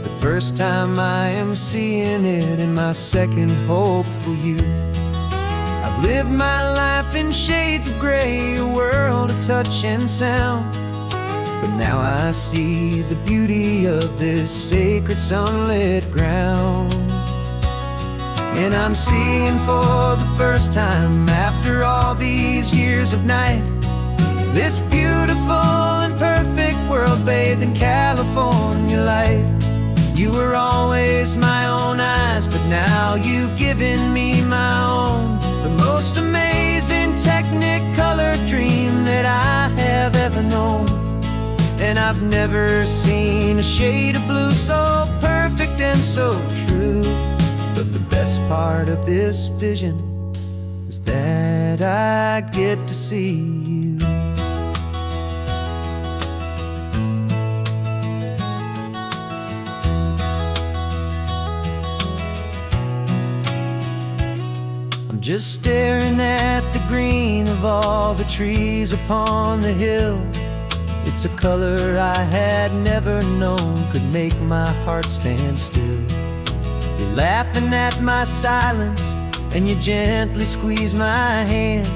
The first time I am seeing it in my second hopeful youth. I've lived my life in shades of gray, a world of touch and sound, but now I see the beauty of this sacred sunlit ground. And I'm seeing for the first time after all these years of night, this beautiful and perfect world bathed in California light. You were always my own eyes, but now you've given me my own. The most amazing technicolor dream that I have ever known. And I've never seen a shade of blue so perfect and so true. But the best part of this vision is that I get to see you. I'm just staring at the green of all the trees upon the hill. It's a color I had never known could make my heart stand still. You're laughing at my silence and you gently squeeze my hand.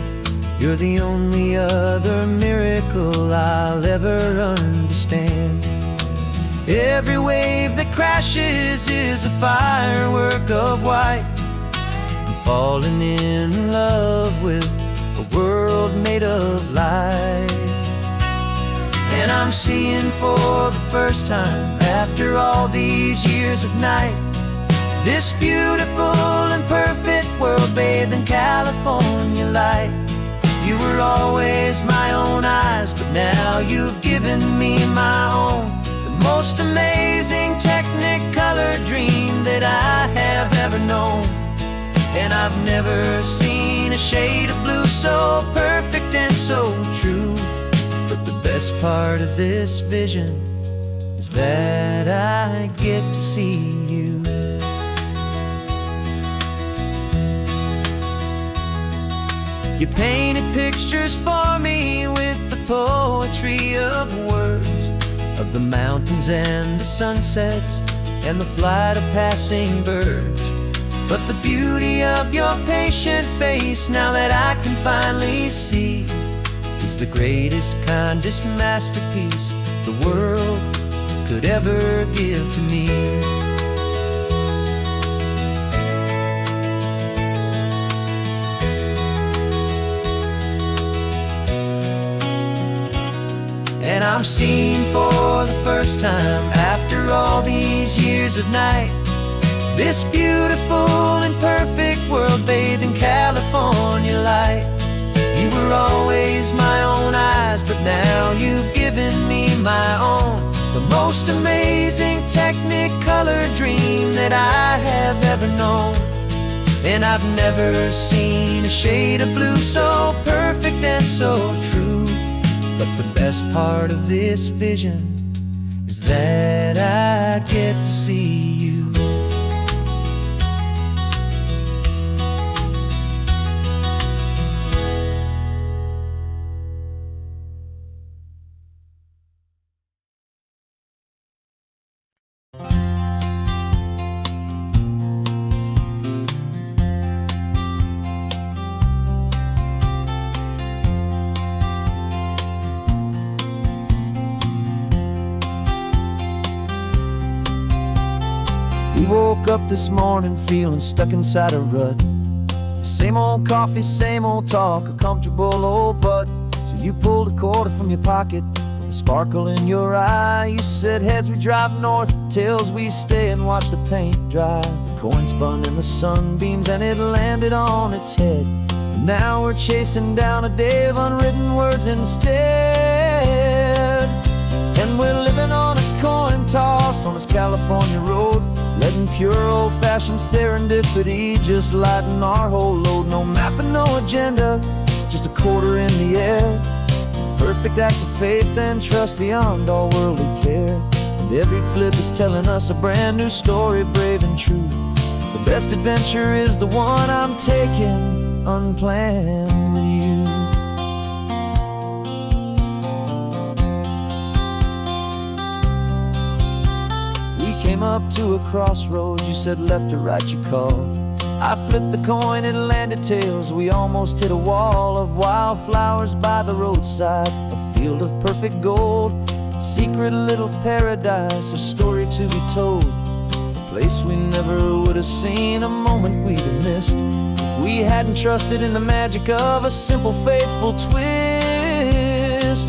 You're the only other miracle I'll ever understand. Every wave that crashes is a firework of white. I'm falling in love with a world made of light. And I'm seeing for the first time after all these years of night, this beautiful and perfect world bathed in California light. You were always my own eyes, but now you've given me my own. The most amazing technicolor dream that I have ever known. And I've never seen a shade of blue so perfect and so true. But the best part of this vision is that I get to see you. You painted pictures for me with the poetry of words, of the mountains and the sunsets and the flight of passing birds. But the beauty of your patient face, now that I can finally see, is the greatest, kindest masterpiece the world ever give to me. And I'm seeing for the first time, after all these years of night, this beautiful and perfect world bathed in California light. You were always my own eyes, but now you've given me my own, the most amazing technicolor dream that I have ever known. And I've never seen a shade of blue so perfect and so true. But the best part of this vision is that I get to see you. We woke up this morning feeling stuck inside a rut. Same old coffee, same old talk, a comfortable old butt. So you pulled a quarter from your pocket with a sparkle in your eye. You said heads we drive north, tails we stay and watch the paint dry. The coin spun in the sunbeams and it landed on its head. And now we're chasing down a day of unwritten words instead. And we're living on a coin toss on this California road, letting pure old-fashioned serendipity just lighten our whole load. No map and no agenda, just a quarter in the air. Perfect act of faith and trust beyond all worldly care. And every flip is telling us a brand new story, brave and true. The best adventure is the one I'm taking unplanned with you. Came up to a crossroads, you said left or right, you called. I flipped the coin, it landed tails. We almost hit a wall of wildflowers by the roadside, a field of perfect gold, secret little paradise, a story to be told, a place we never would have seen, a moment we'd have missed if we hadn't trusted in the magic of a simple, faithful twist.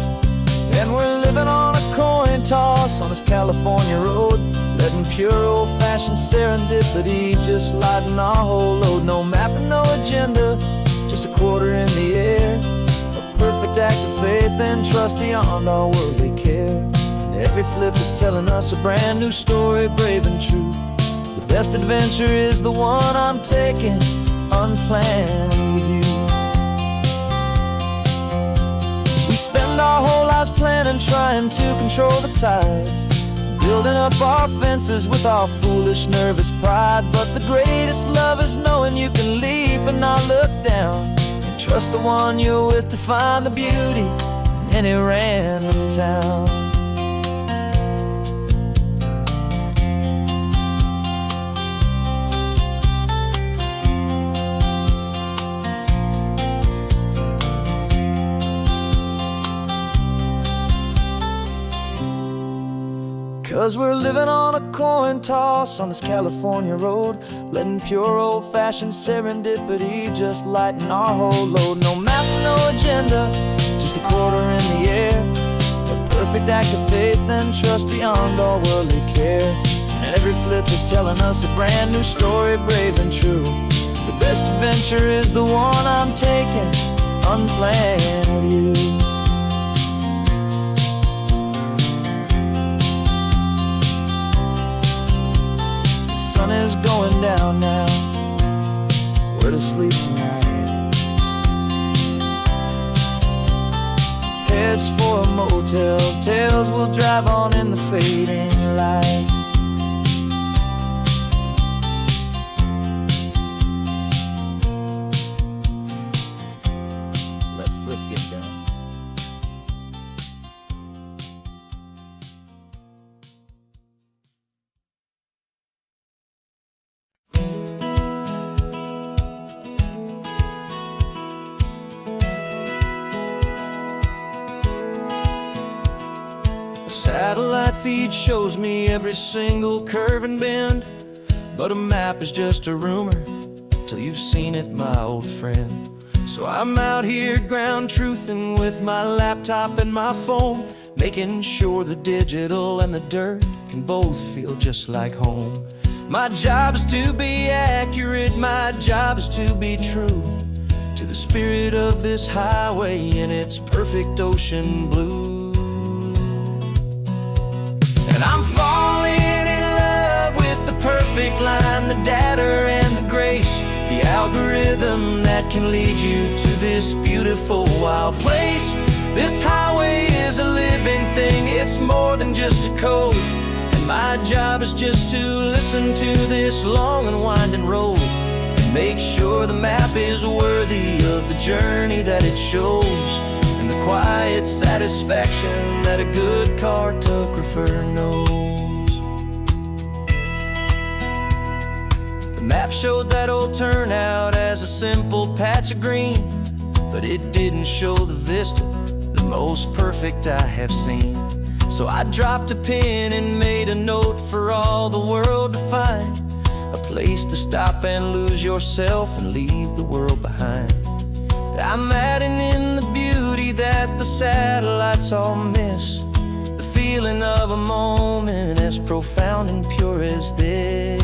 And we're living on a coin toss on this California road, letting pure old-fashioned serendipity just lighten our whole load. No map and no agenda, just a quarter in the air. A perfect act of faith and trust beyond our worldly care. And every flip is telling us a brand new story, brave and true. The best adventure is the one I'm taking unplanned with you. We spend our whole lives planning, trying to control the tide, building up our fences with our foolish, nervous pride. But the greatest love is knowing you can leap and not look down, and trust the one you're with to find the beauty in any random town. 'Cause we're living on a coin toss on this California road, letting pure old-fashioned serendipity just lighten our whole load. No map, no agenda, just a quarter in the air. A perfect act of faith and trust beyond all worldly care. And every flip is telling us a brand new story, brave and true. The best adventure is the one I'm taking unplanned with you. Sun is going down now, we're to sleep tonight. Heads for a motel, tails will drive on in the fading light. Let's flip get done. Satellite feed shows me every single curve and bend, but a map is just a rumor till you've seen it, my old friend. So I'm out here ground truthing with my laptop and my phone, making sure the digital and the dirt can both feel just like home. My job is to be accurate, my job is to be true to the spirit of this highway in its perfect ocean blue. And I'm falling in love with the perfect line, the data and the grace, the algorithm that can lead you to this beautiful wild place. This highway is a living thing, it's more than just a code. And my job is just to listen to this long and winding road and make sure the map is worthy of the journey that it shows, and the quiet satisfaction that a good cartographer knows. The map showed that old turnout as a simple patch of green, but it didn't show the vista, the most perfect I have seen. So I dropped a pin and made a note for all the world to find, a place to stop and lose yourself and leave the world behind. I'm adding in the beauty that the satellites all miss, the feeling of a moment as profound and pure as this.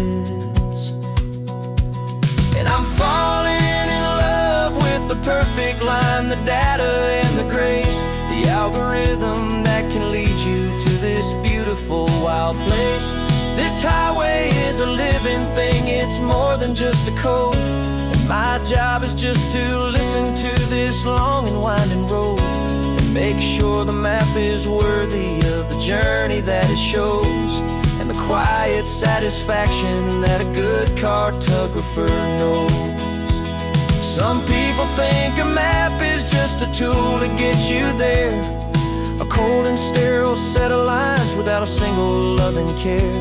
And I'm falling in love with the perfect line, the data and the grace, the algorithm that can lead you to this beautiful wild place. This highway is a living thing, it's more than just a code. And my job is just to listen to this long and winding road and make sure the map is worthy of the journey that it shows, and the quiet satisfaction that a good cartographer knows. Some people think a map is just a tool to get you there, a cold and sterile set of lines without a single loving care.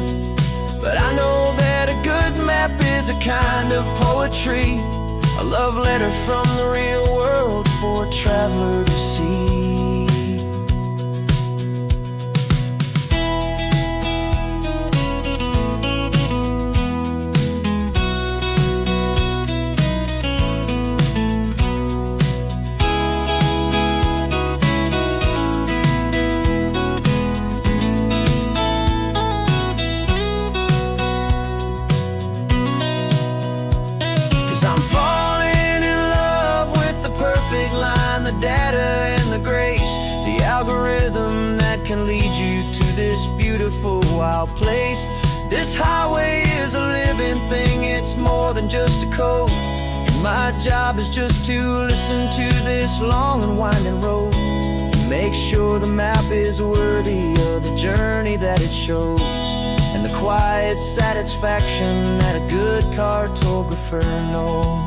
But I know that a good map is a kind of poetry, a love letter from the real world for a traveler to see. I'm falling in love with the perfect line, the data and the grace, the algorithm that can lead you to this beautiful wild place. This highway is a living thing, it's more than just a code. And my job is just to listen to this long and winding road and make sure the map is worthy of the journey that it shows, and the quiet satisfaction that a good cartographer knows.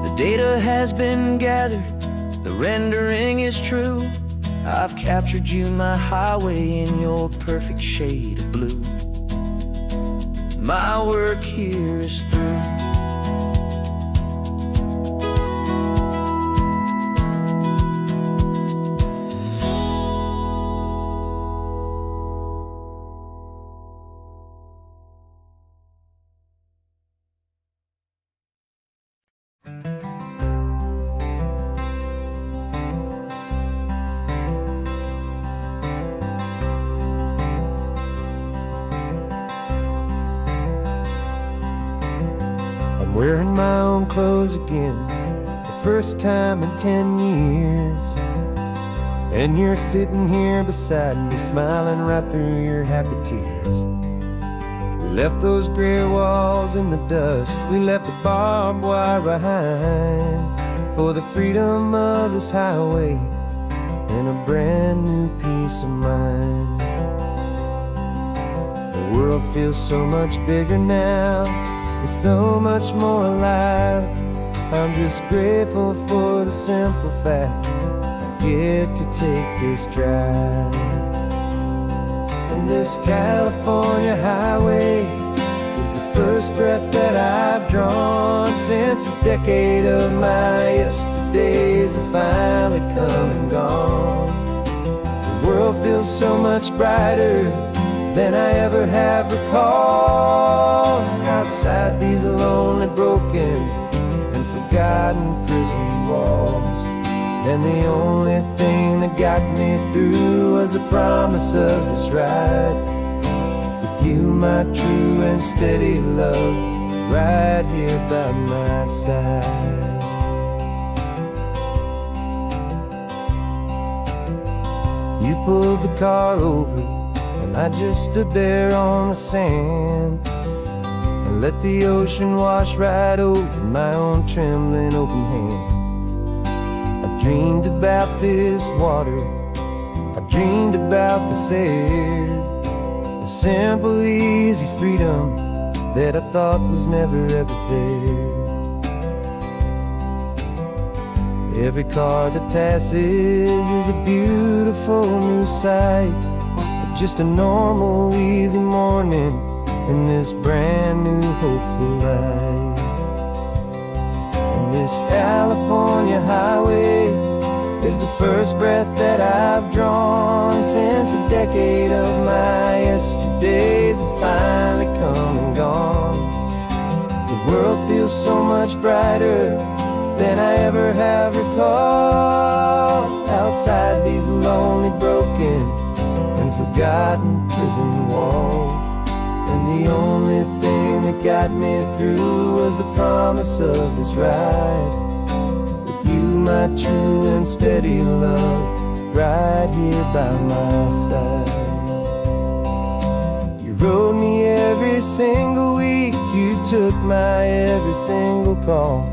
The data has been gathered, the rendering is true. I've captured you, my highway, in your perfect shade of blue. My work here is through. I'm wearing my own clothes again, the first time in 10 years. And you're sitting here beside me, smiling right through your happy tears. We left those gray walls in the dust, we left the barbed wire behind, for the freedom of this highway and a brand new peace of mind. The world feels so much bigger now, it's so much more alive. I'm just grateful for the simple fact I get to take this drive. And this California highway is the first breath that I've drawn since a decade of my yesterdays have finally come and gone. world feels so much brighter than I ever have recalled. Outside these lonely, broken, and forgotten prison walls. And the only thing that got me through was the promise of this ride with you, my true and steady love, right here by my side. You pulled the car over, and I just stood there on the sand and let the ocean wash right over my own trembling open hand. I dreamed about this water, I dreamed about this air, the simple, easy freedom that I thought was never ever there. Every car that passes is a beautiful new sight, but just a normal, easy morning in this brand new, hopeful life. And this California highway is the first breath that I've drawn since a decade of my yesterdays have finally come and gone. The world feels so much brighter than I ever have recalled. Outside these lonely, broken, and forgotten prison walls. And the only thing that got me through was the promise of this ride with you, my true and steady love, right here by my side. You rode me every single week, you took my every single call.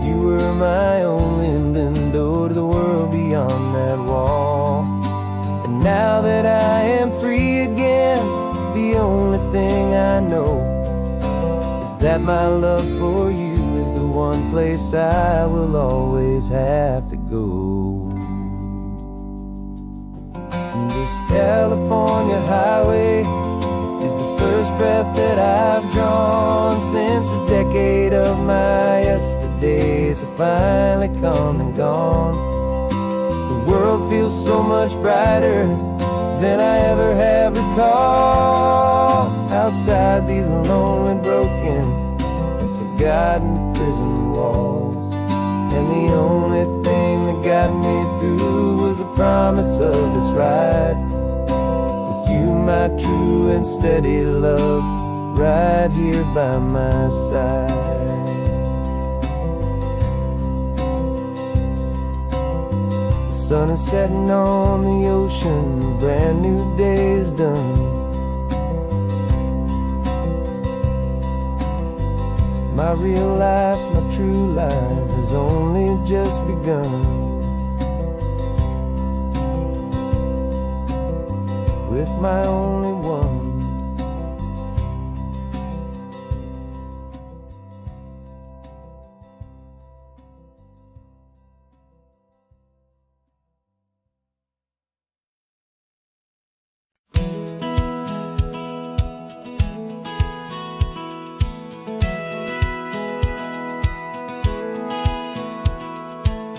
You were my only window to the world beyond that wall. And now that I am free again, the only thing I know is that my love for you is the one place I will always have to go. And this California highway is the first breath that I've drawn since a decade of my yesterdays have finally come and gone. The world feels so much brighter than I ever have recalled. Outside these lonely, broken, and forgotten prison walls. And the only thing that got me through was the promise of this ride with you, my true and steady love, right here by my side. The sun is setting on the ocean, a brand new day is done. My real life, my true life has only just begun. With my only one.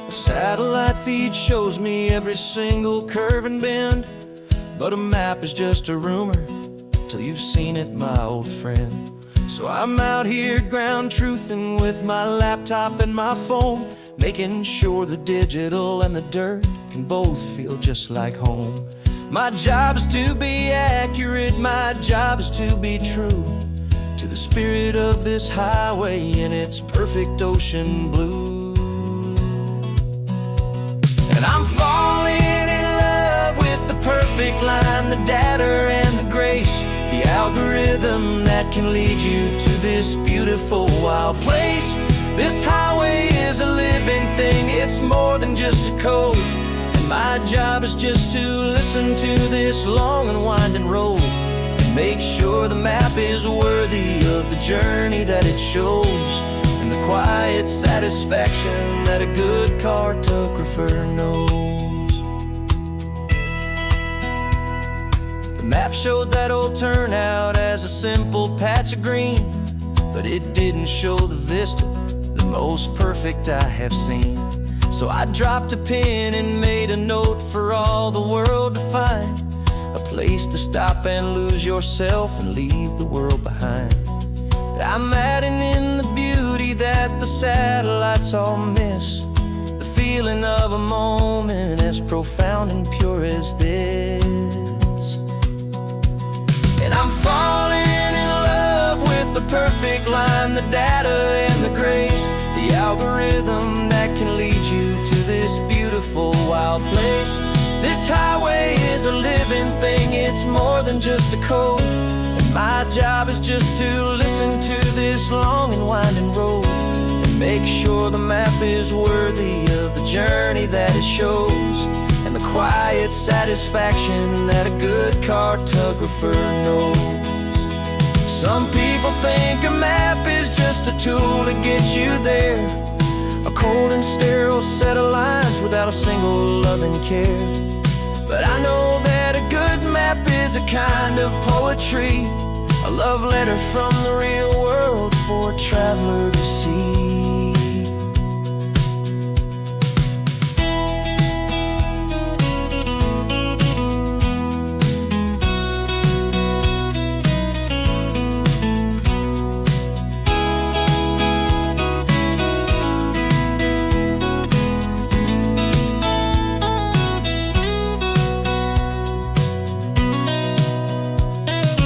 Satellite feed shows me every single curve and bend, but a map is just a rumor till you've seen it, my old friend. So I'm out here ground truthing with my laptop and my phone, making sure the digital and the dirt can both feel just like home. My job is to be accurate, my job is to be true to the spirit of this highway in its perfect ocean blue. And I'm falling in love with the perfect line, the data and the grace, the algorithm that can lead you to this beautiful wild place. This highway is a living thing, it's more than just a code. And my job is just to listen to this long and winding road and make sure the map is worthy of the journey that it shows, and the quiet satisfaction that a good cartographer knows. The map showed that old turnout as a simple patch of green, but it didn't show the vista, the most perfect I have seen. So I dropped a pin and made a note for all the world world to find a place to stop and lose yourself and leave the world behind. But I'm adding in the beauty that the satellites all miss, the feeling of a moment as profound and pure as this. And I'm falling in love with the perfect line, the data and the grace, the algorithm that can lead you to this beautiful wild place. This highway is a living thing, it's more than just a code. And my job is just to listen to this long and winding road and make sure the map is worthy of the journey that it shows, and the quiet satisfaction that a good cartographer knows. Some people think a map is just a tool to get you there, a cold and sterile set of lines without a single loving care. But I know that a good map is a kind of poetry, a love letter from the real world for a traveler to see.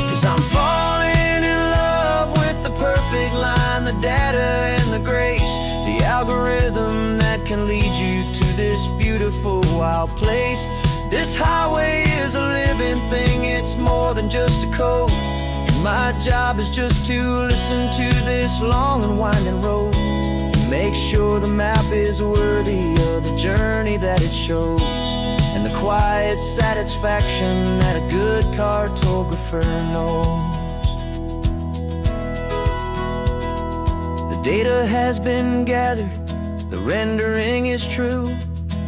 'Cause I'm falling in love with the perfect line, the data and the grace, the algorithm that can lead you to this beautiful wild place. This highway is a living thing, it's more than just a code. And my job is just to listen to this long and winding road and make sure the map is worthy of the journey that it shows, and the quiet satisfaction that a good cartographer knows. The data has been gathered, the rendering is true.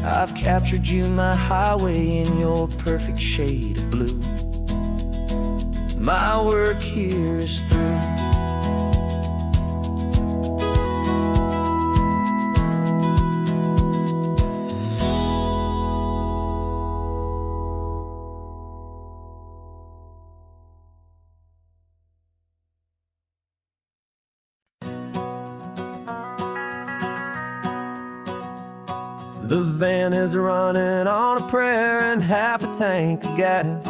I've captured you, my highway, in your perfect shade of blue. My work here is through. The van is running on a prayer and half a tank of gas.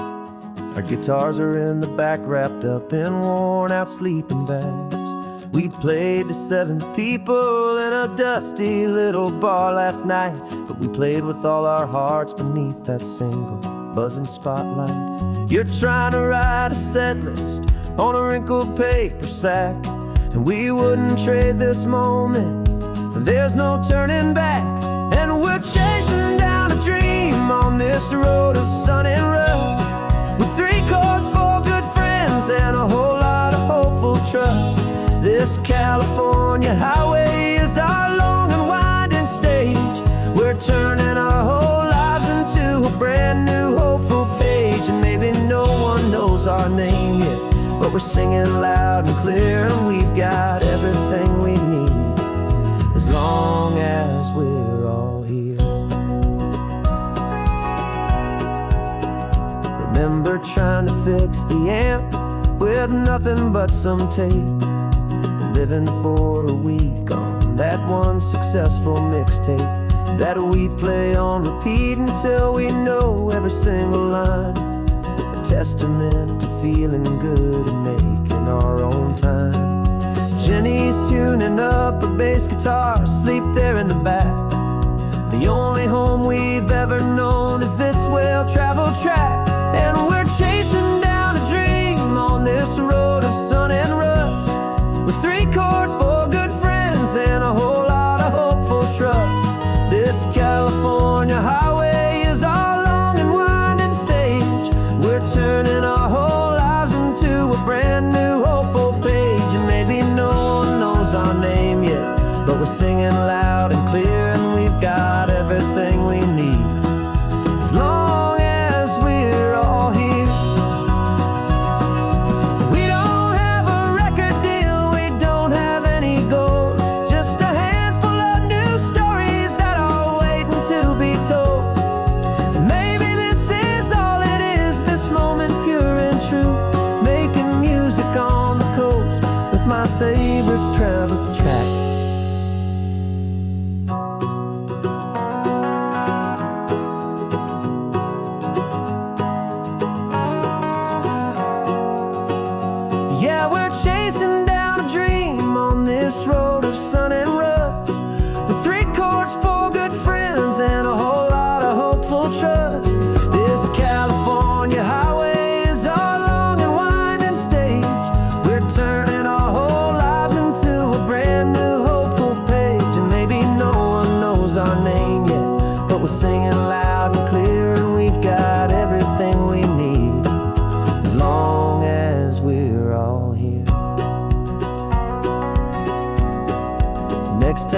Our guitars are in the back, wrapped up in worn-out sleeping bags. We played to 7 people in a dusty little bar last night, but we played with all our hearts beneath that single buzzing spotlight. You're trying to write a set list on a wrinkled paper sack, and we wouldn't trade this moment. There's no turning back. And we're chasing down a dream on this road of sun and rust, with 3 chords, 4 good friends, and a whole lot of hopeful trust. This California highway is our long and winding stage. We're turning our whole lives into a brand new hopeful page. And maybe no one knows our name yet, but we're singing loud and clear, and we've got everything we need, as long as we're all here. Remember trying to fix the amp with nothing but some tape, living for a week on that one successful mixtape that we play on repeat until we know every single line, a testament to feeling good and making our own time. Jenny's tuning up her bass guitar, asleep there in the back. The only home we've ever known is this well-traveled track. And we're chasing down a dream on this road of sun and rust, with 3 chords, 4 good friends, and a whole lot of hopeful trust. This California highway is our long and winding stage. We're turning our whole lives into a brand new hopeful page. And maybe no one knows our name yet, but we're singing loud and clear, and we've got everything we need, as long as we're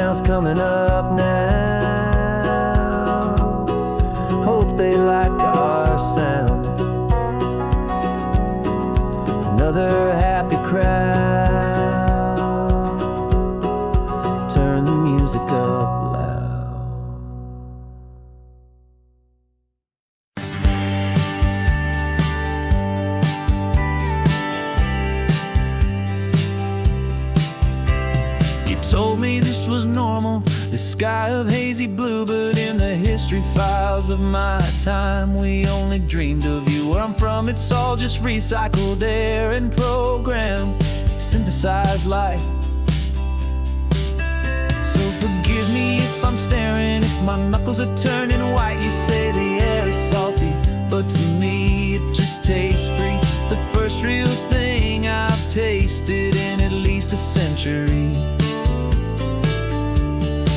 town's coming up now. Hope they like our sound. Another happy crowd. Turn the music up loud. Told me this was normal, this sky of hazy blue, but in the history files of my time, we only dreamed of you. Where I'm from, it's all just recycled air and programmed, synthesized light. So forgive me if I'm staring, if my knuckles are turning white. You say the air is salty, but to me it just tastes free. The first real thing I've tasted in at least a century.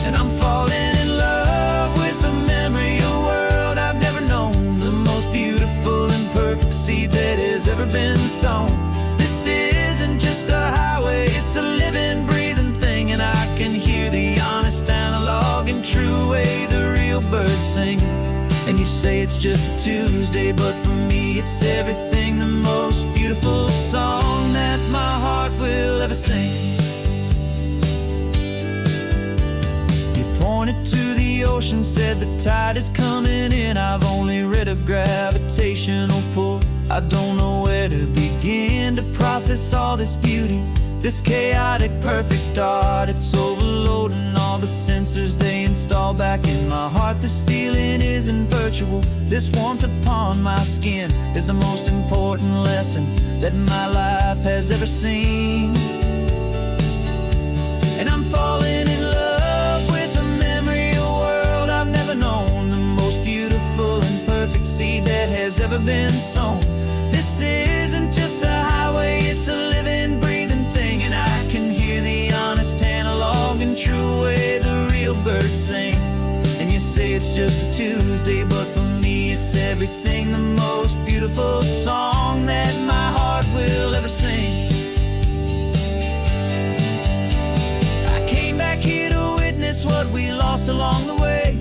And I'm falling in love with the memory of a world I've never known, the most beautiful and perfect seed that has ever been sown. This isn't just a highway, it's a living, breathing thing, and I can hear the honest analog and true way the real birds sing. And you say it's just a Tuesday, but for me it's everything, the most beautiful song that my heart will ever sing. Pointed to the ocean, said the tide is coming in. I've only read of gravitational pull. I don't know where to begin to process all this beauty, this chaotic perfect art. It's overloading all the sensors they install back in my heart. This feeling isn't virtual, this warmth upon my skin is the most important lesson that my life has ever seen. And I'm falling in love known, the most beautiful and perfect seed that has ever been sown. This isn't just a highway, it's a living, breathing thing, and I can hear the honest analog and true way the real birds sing. And you say it's just a Tuesday, but for me it's everything, the most beautiful song that my heart will ever sing. I came back here to witness what we lost along the way,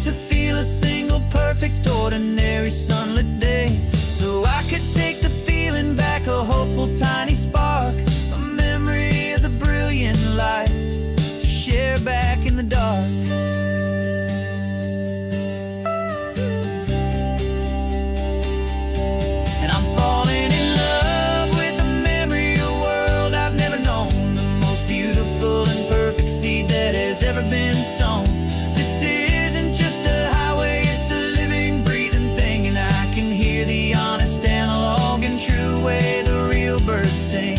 to feel a single perfect ordinary sunlit day, so I could take the feeling back, a hopeful tiny spark, a memory of the brilliant light to share back in the dark. And I'm falling in love with the memory of a world I've never known, the most beautiful and perfect seed that has ever been sown. This isn't just a highway, it's a living, breathing thing, and I can hear the honest analog and true way the real birds sing.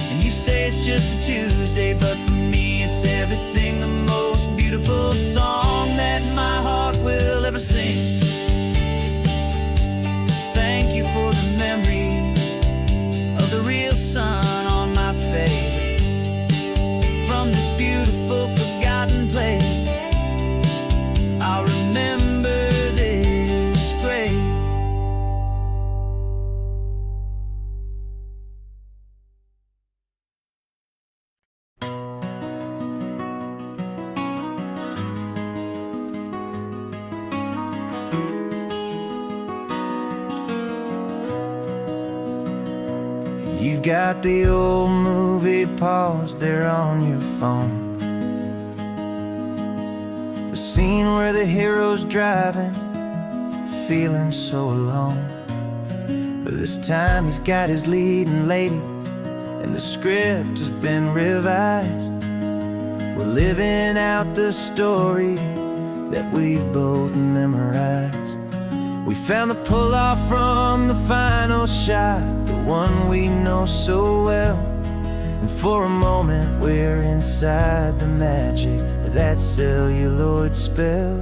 And you say it's just a Tuesday, but for me it's everything, the most beautiful song that my heart will ever sing. Thank you for the memory of the real sun on my face, from this beautiful forgotten place. I'll remember this grace. You've got the old movie paused there on your phone, the scene where the hero's driving, feeling so alone. But this time he's got his leading lady, and the script has been revised. We're living out the story that we've both memorized. We found the pull-off from the final shot, the one we know so well. And for a moment we're inside the magic of that celluloid spell.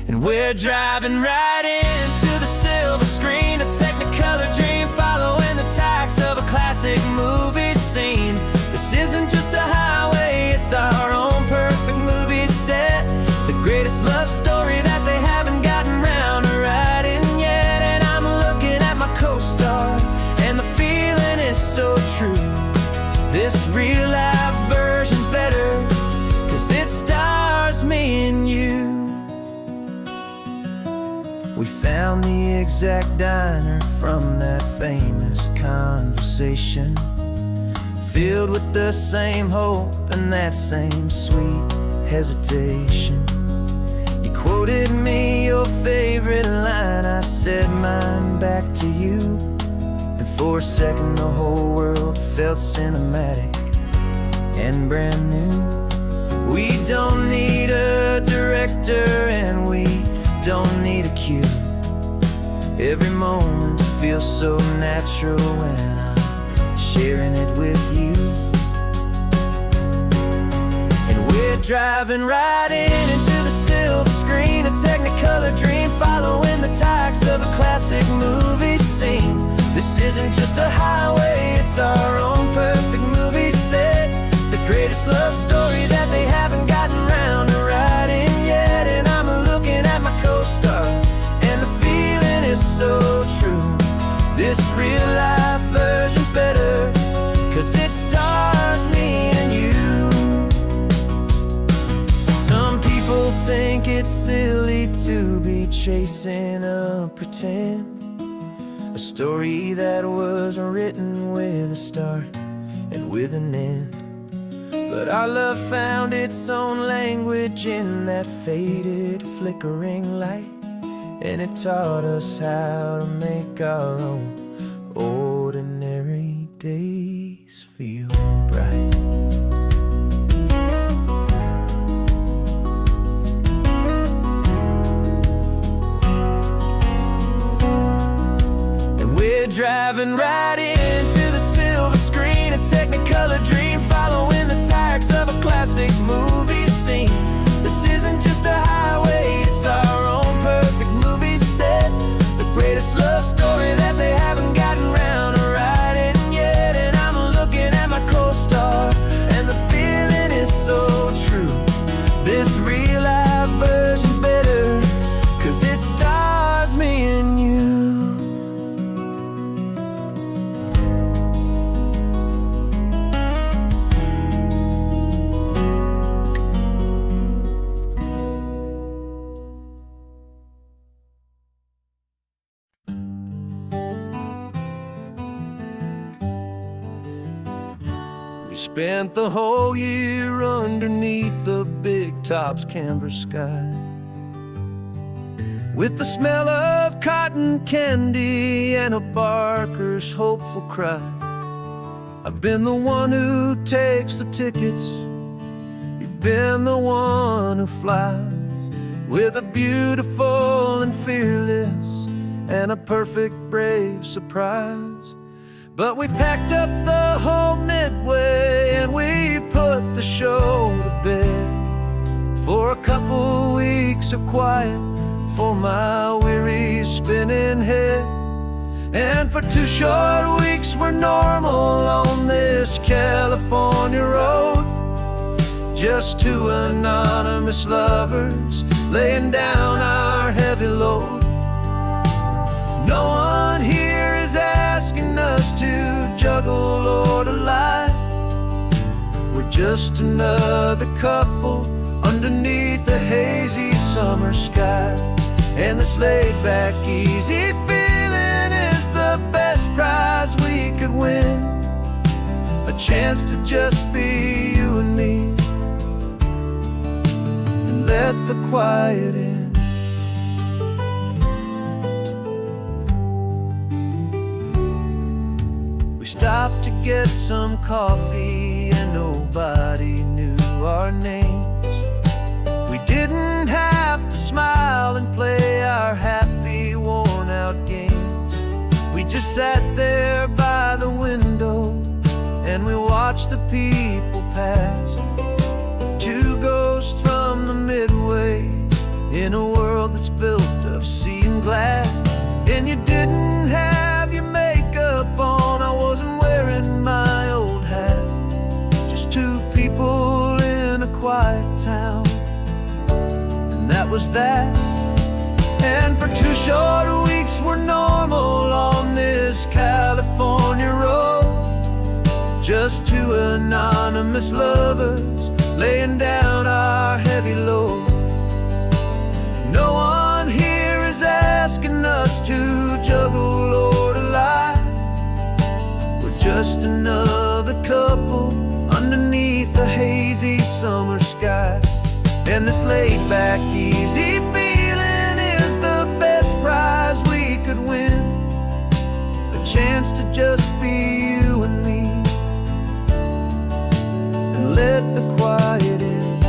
And we're driving right into the silver screen, a technicolor dream, following the tacks of a classic movie scene. This isn't just a highway, it's our own perfect movie set, the greatest love story that they haven't gotten round to writing yet. And I'm looking at my co-star, and the feeling is so true. This real life version's better, 'cause it's found the exact diner from that famous conversation, filled with the same hope and that same sweet hesitation. You quoted me your favorite line, I said mine back to you, and for a second the whole world felt cinematic and brand new. We don't need a director and we don't need a cue. Every moment feels so natural when I'm sharing it with you. And we're driving right into the silver screen, a technicolor dream, following the tacks of a classic movie scene. This isn't just a highway, it's our own perfect movie set, the greatest love story that they haven't gotten round to writing yet. And I'm looking at my co-star, and the feeling is so true. This real life version's better, 'cause it stars me and you. Some people think it's silly to be chasing a pretend, a story that was written with a start and with an end. But our love found its own language in that faded, flickering light, and it taught us how to make our own ordinary days feel bright. And we're driving right into the silver screen, a technicolor dream, following the tacks of a classic movie scene. This isn't just a highway, it's our own perfect movie set, the greatest love story that they haven't gotten round to writing yet. And I'm looking at my co-star, and the feeling is so true. This real life version's better, 'cause it stars me and you. Spent the whole year underneath the big top's canvas sky, with the smell of cotton candy and a barker's hopeful cry. I've been the one who takes the tickets, you've been the one who flies, with a beautiful and fearless and a perfect brave surprise. But we packed up the whole Midway and we put the show to bed, for a couple weeks of quiet for my weary spinning head. And for 2 short weeks we're normal on this California road, just 2 anonymous lovers laying down our heavy load. No one here is asking us to juggle or to lie. We're just another couple underneath a hazy summer sky. And this laid-back, easy feeling is the best prize we could win, a chance to just be you and me, and let the quiet in. Stopped to get some coffee and nobody knew our names. We didn't have to smile and play our happy, worn-out games. We just sat there by the window and we watched the people pass, 2 ghosts from the Midway in a world that's built of sea and glass. And you didn't have your makeup on, I wasn't wearing my old hat, just 2 people in a quiet town, and that was that. And for 2 short weeks we're normal on this California road, just 2 anonymous lovers laying down our heavy load. No one here is asking us just another couple underneath the hazy summer sky. And this laid-back, easy feeling is the best prize we could win. A chance to just be you and me, and let the quiet in.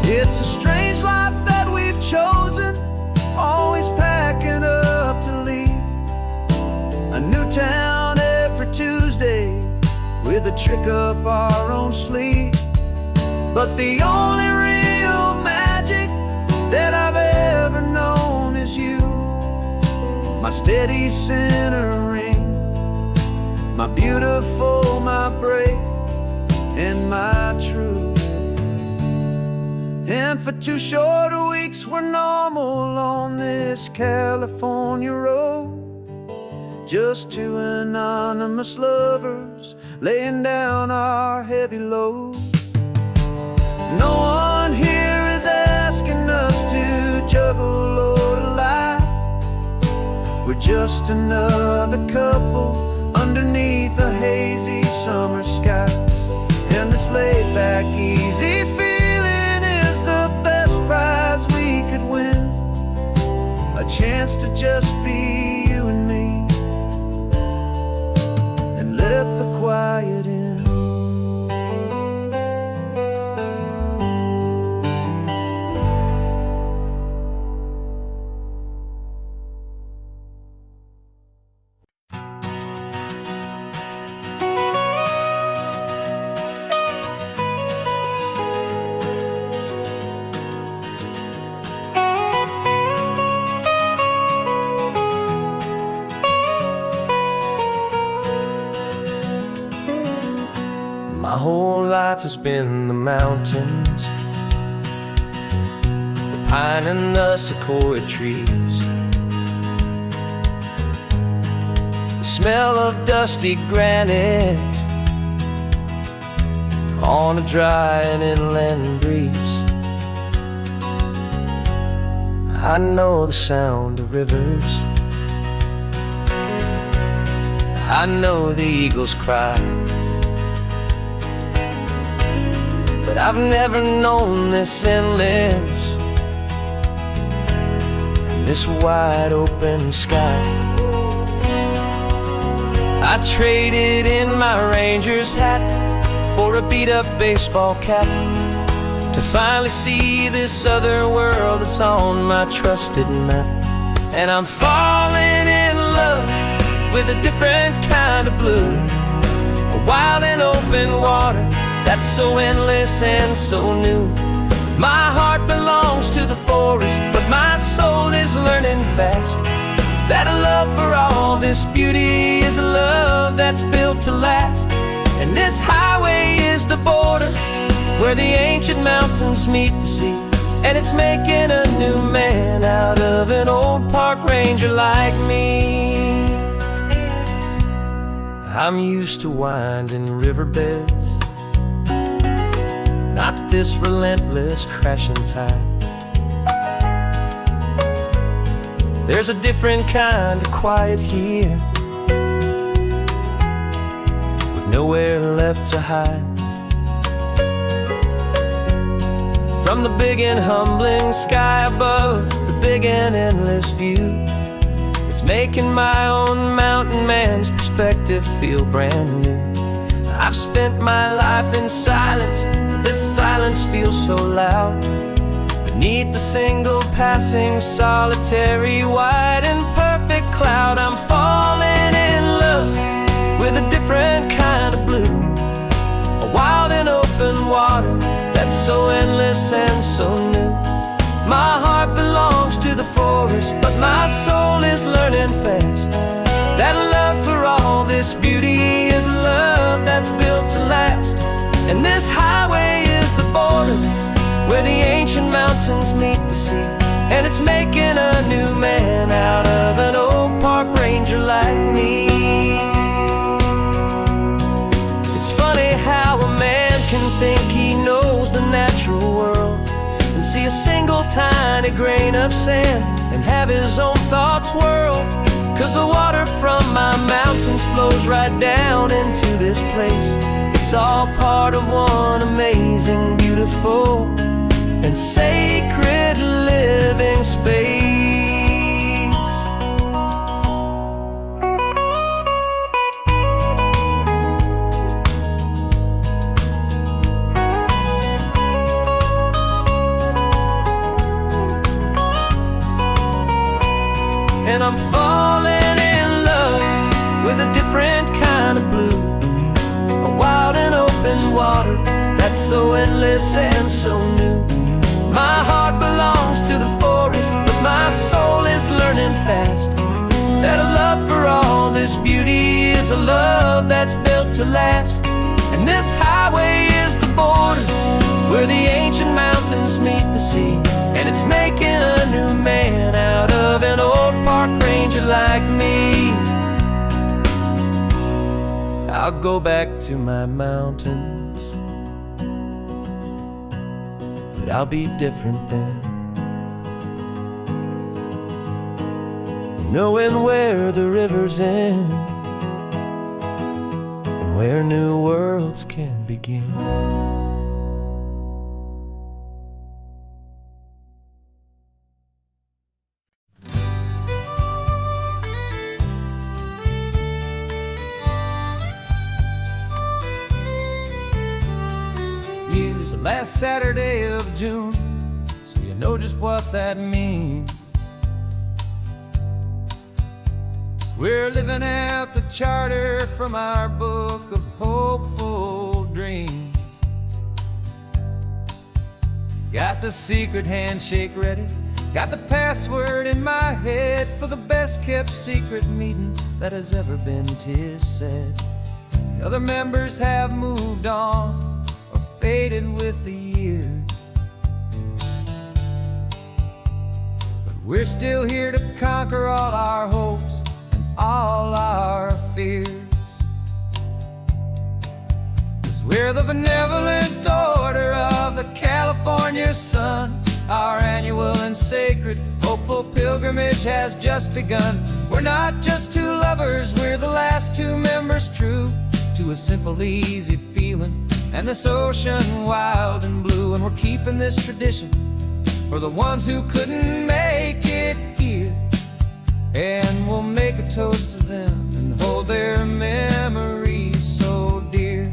It's a strange life that we've chosen, always packing up to leave. A new town every Tuesday, with a trick up our own sleeve. But the only real magic that I've ever known is you, my steady centering, my beautiful, my brave, and my true. And for 2 short weeks we're normal on this California road, just 2 anonymous lovers laying down our heavy load. No one here is asking us to juggle or to lie. We're just another couple underneath a hazy summer sky. And this laid-back, easy feeling is the best prize we could win. A chance to just be you and me, and let the quiet in. My whole life has been the mountains, the pine and the sequoia trees, the smell of dusty granite on a dry and inland breeze. I know the sound of rivers, I know the eagles cry, but I've never known this endless and this wide open sky. I traded in my ranger's hat for a beat-up baseball cap to finally see this other world that's on my trusted map. And I'm falling in love with a different kind of blue, a wild and open water that's so endless and so new. My heart belongs to the forest, but my soul is learning fast that a love for all this beauty is a love that's built to last. And this highway is the border where the ancient mountains meet the sea, and it's making a new man out of an old park ranger like me. I'm used to winding riverbeds, not this relentless crashing tide. There's a different kind of quiet here, with nowhere left to hide. From the big and humbling sky above, the big and endless view, it's making my own mountain man's perspective feel brand new. I've spent my life in silence, this silence feels so loud. Beneath the single passing solitary white and perfect cloud, I'm falling in love with a different kind of blue, a wild and open water that's so endless and so new. My heart belongs to the forest, but my soul is learning fast that love for all this beauty is a love that's built to last. And this highway is the border where the ancient mountains meet the sea, and it's making a new man out of an old park ranger like me. It's funny how a man can think he knows the natural world and see a single tiny grain of sand and have his own thoughts whirl. 'Cause 'cause the water from my mountains flows right down into this place. It's all part of one amazing, beautiful, and sacred living space. And I'm falling in love with a different kind of blue, a wild and open water that's so endless and so new. My heart belongs to the forest, but my soul is learning fast that a love for all this beauty is a love that's built to last. And this highway is the border where the ancient mountains meet the sea, and it's making a new man out of an old park ranger like me. I'll go back to my mountains, but I'll be different then, knowing where the rivers end and where new worlds can begin. Use the last Saturday of June, so you know just what that means. We're living out the charter from our book of hopeful dreams. Got the secret handshake ready, got the password in my head for the best kept secret meeting that has ever been, 'tis said. The other members have moved on, faded with the years, but we're still here to conquer all our hopes and all our fears. 'Cause we're the benevolent order of the California sun. Our annual and sacred hopeful pilgrimage has just begun. We're not just two lovers, we're the last two members true to a simple, easy feeling and this ocean wild and blue. And we're keeping this tradition for the ones who couldn't make it here, and we'll make a toast to them and hold their memories so dear.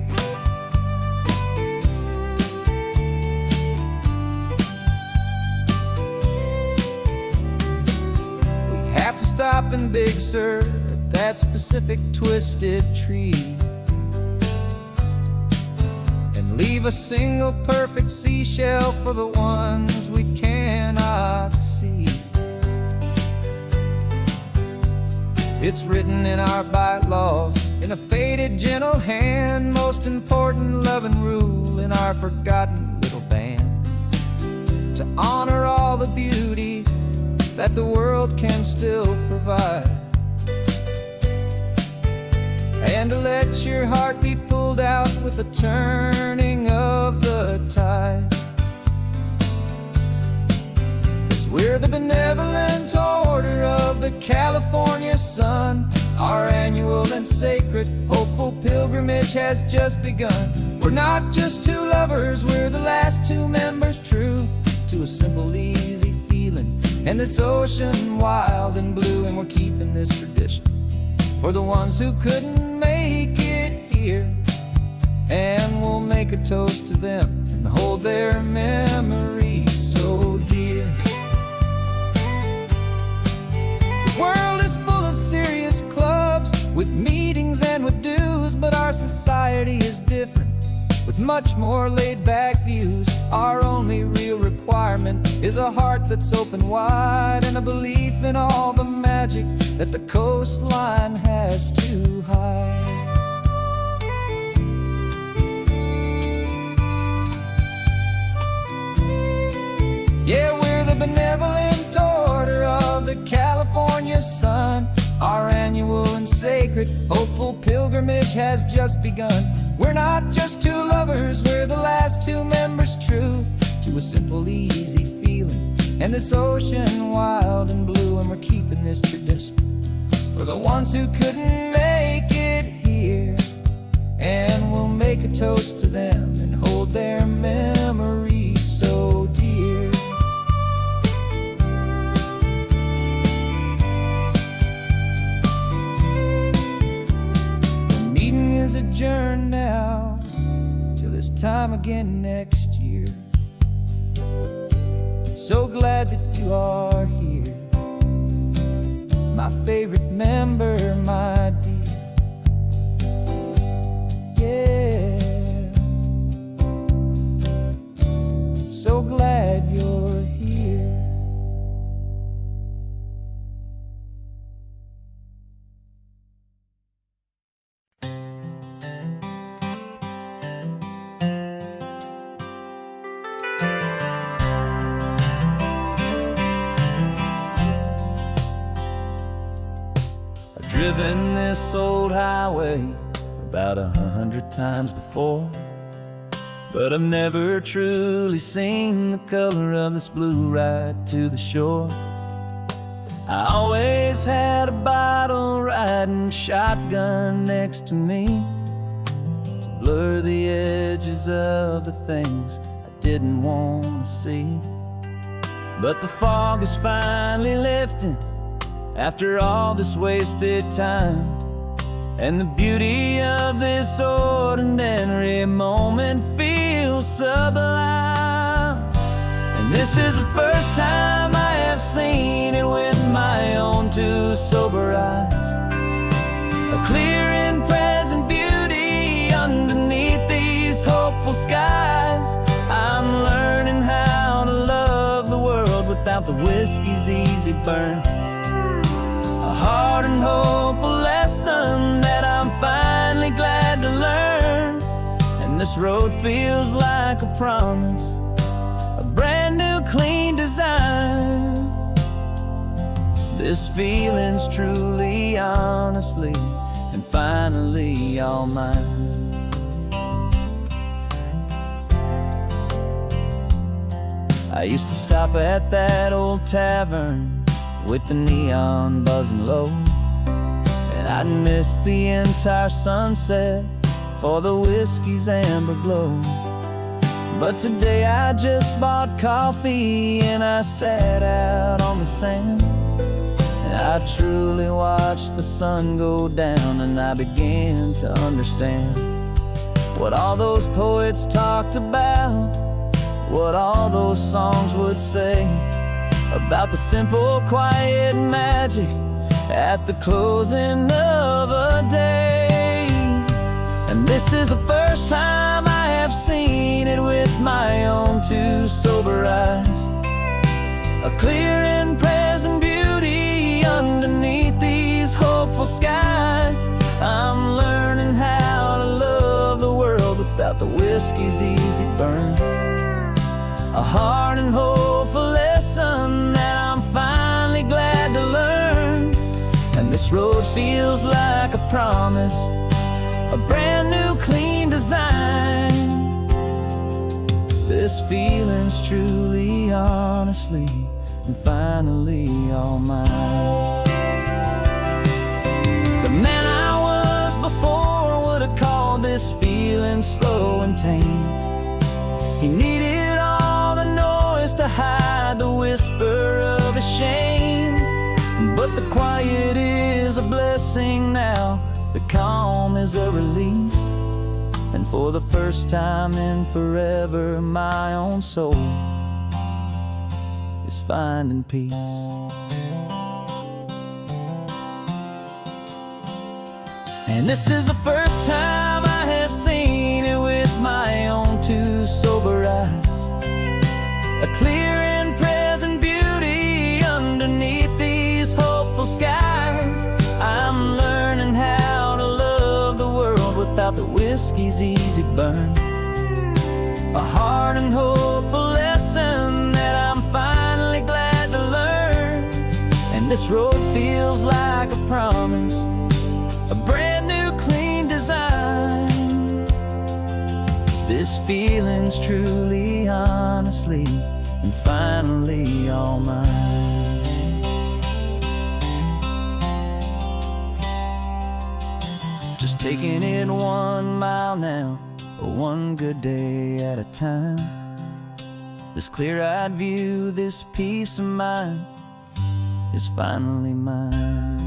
We have to stop in Big Sur at that specific twisted tree, leave a single perfect seashell for the ones we cannot see. It's written in our bylaws in a faded gentle hand, most important loving rule in our forgotten little band, to honor all the beauty that the world can still provide, and to let your heart be pulled out with the turning of the tide. 'Cause we're the benevolent order of the California sun. Our annual and sacred hopeful pilgrimage has just begun. We're not just two lovers, we're the last two members true to a simple, easy feeling and this ocean wild and blue. And we're keeping this tradition for the ones who couldn't make it here, and we'll make a toast to them and hold their memories so dear. The world is full of serious clubs with meetings and with dues, but our society is different with much more laid-back views. Our only real requirement is a heart that's open wide and a belief in all the magic that the coastline has to hide. Yeah, we're the benevolent order of the California sun. Our annual and sacred hopeful pilgrimage has just begun. We're not just two lovers, we're the last two members true to a simple, easy feeling and this ocean wild and blue. And we're keeping this tradition for for the ones who couldn't make it here. And we'll make a toast to them and hold their memories so dear. The meeting is adjourned now till this time again next year. So glad that you are here, my favorite member, my dear. Yeah, so glad you're here. I've driven this old highway about 100 times before, but I've never truly seen the color of this blue right to the shore. I always had a bottle riding shotgun next to me to blur the edges of the things I didn't want to see. But the fog is finally lifting after all this wasted time, and the beauty of this ordinary moment feels sublime. And this is the first time I have seen it with my own two sober eyes, a clear and present beauty underneath these hopeful skies. I'm learning how to love the world without the whiskey's easy burn, a hard and hopeful lesson that I'm finally glad to learn. And this road feels like a promise, a brand new clean design. This feeling's truly, honestly, and finally all mine. I used to stop at that old tavern with the neon buzzing low, and I'd miss the entire sunset for the whiskey's amber glow. But today I just bought coffee and I sat out on the sand, and I truly watched the sun go down, and I began to understand what all those poets talked about, what all those songs would say about the simple, quiet magic at the closing of a day. And this is the first time I have seen it with my own two sober eyes, a clear and present beauty underneath these hopeful skies. I'm learning how to love the world without the whiskey's easy burn, a hard and hopeful lesson that I'm finally glad to learn. And this road feels like a promise, a brand new clean design. This feeling's truly, honestly, and finally all mine. The man I was before would have called this feeling slow and tame. He needed all the noise to hide the whisper of his shame. But the quiet is a blessing now, the calm is a release, and for the first time in forever my own soul is finding peace. And this is the first time I have seen it with my own two sober eyes, a clear and present beauty underneath these hopeful skies. I'm learning how to love the world without the whiskey's easy burn, a hard and hopeful lesson that I'm finally glad to learn. And this road feels like a promise, a brand new clean design. This feeling's truly, honestly, and finally all mine. just taking it 1 mile now, one good day at a time. This clear-eyed view, this peace of mind is finally mine.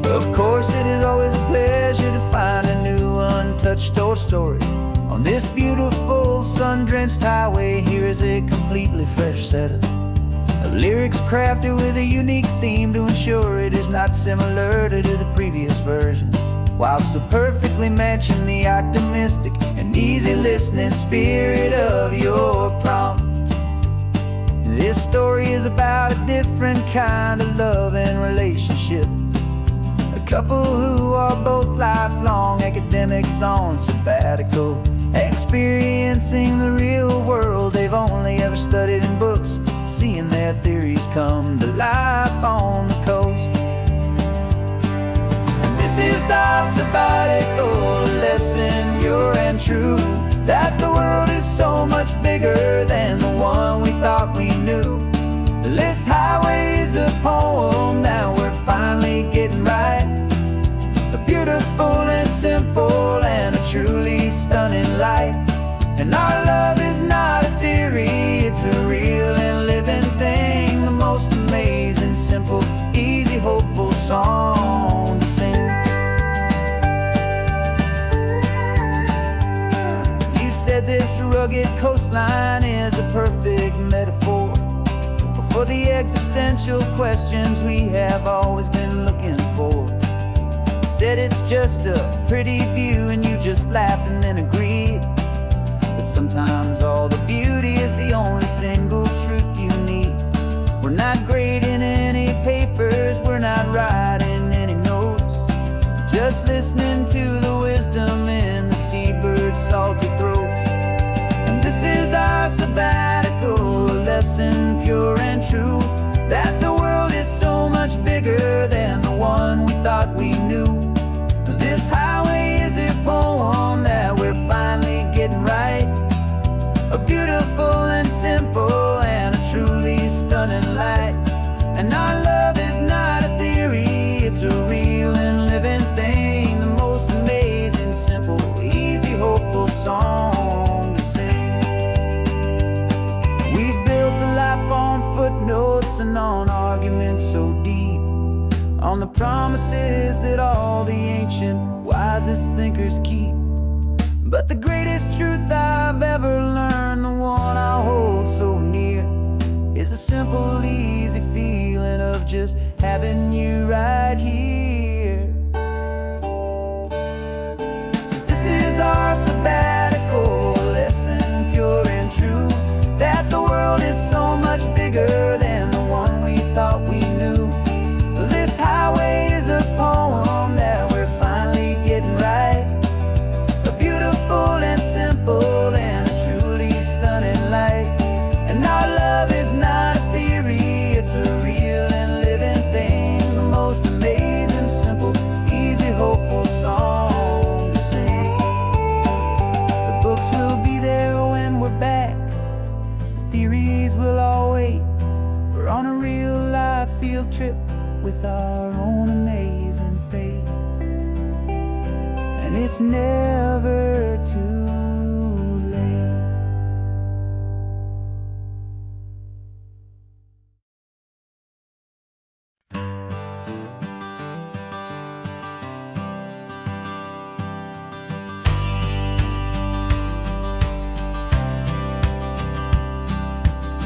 Of course, it is always a pleasure to find a new untouched old story. On this beautiful sun-drenched highway, here is a completely fresh set of lyrics crafted with a unique theme to ensure it is not similar to the previous versions, while still perfectly matching the optimistic and easy listening spirit of your prompt. This story is about a different kind of love and relationship. Couple who are both lifelong academics on sabbatical, experiencing the real world they've only ever studied in books, seeing their theories come to life on the coast. And this is our sabbatical lesson, pure and true, that the world is so much bigger than the one we thought we knew. This highway is a poem that we're finally getting right. Beautiful and simple and a truly stunning light. And our love is not a theory, it's a real and living thing. The most amazing, simple, easy, hopeful song to sing. You said this rugged coastline is a perfect metaphor for the existential questions we have always been looking for. Said it's just a pretty view and you just laughed and then agreed. But sometimes all the beauty is the only single truth you need. We're not grading any papers, we're not writing any notes, just listening to the wisdom in the seabird's salty throats. And this is our sabbatical lesson, pure and true, that the world is so much bigger than the one we thought we knew. This highway is a poem that we're finally getting right. A beautiful and simple and a truly stunning light. And our love is not a theory, it's a real and living thing. The most amazing, simple, easy, hopeful song to sing. We've built a life on footnotes and on arguments so deep, on the promises that all the ancient, wisest thinkers keep. But the greatest truth I've ever learned, the one I hold so near, is a simple, easy feeling of just having you right here. 'Cause this is our sabbatical lesson, pure and true, that the world is so much bigger than the one we thought we knew. This highway is a poem that we're finally getting right. A beautiful and simple and a truly stunning light. And our love is not a theory, it's a real and living thing. The most amazing, simple, easy, hopeful song to sing. The books will be there when we're back, the theories will all wait. We're on a real life field trip with our own amazing fate. And it's never too late.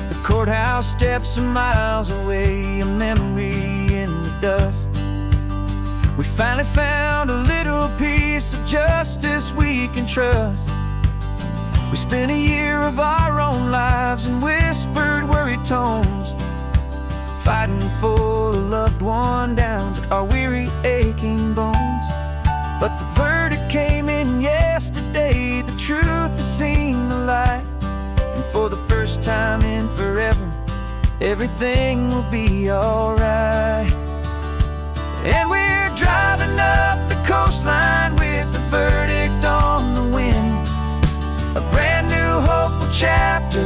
The courthouse steps are miles away, a memory in the dust. We finally found a little piece of justice we can trust. We spent a year of our own lives in whispered, worried tones, fighting for a loved one down to our weary, aching bones. But the verdict came in yesterday, the truth has seen the light. And for the first time in forever, everything will be alright. And we're driving up the coastline with the verdict on the wind. A brand new hopeful chapter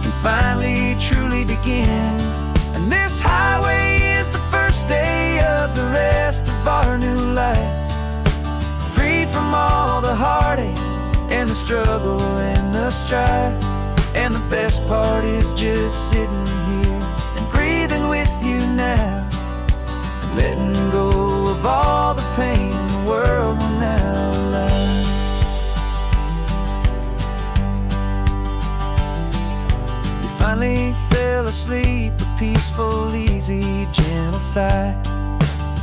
can finally truly begin. And this highway is the first day of the rest of our new life, free from all the heartache and the struggle and the strife. And the best part is just sitting here and breathing with you now, and letting go of all the pain the world will now allow. You finally fell asleep, a peaceful, easy, gentle sigh.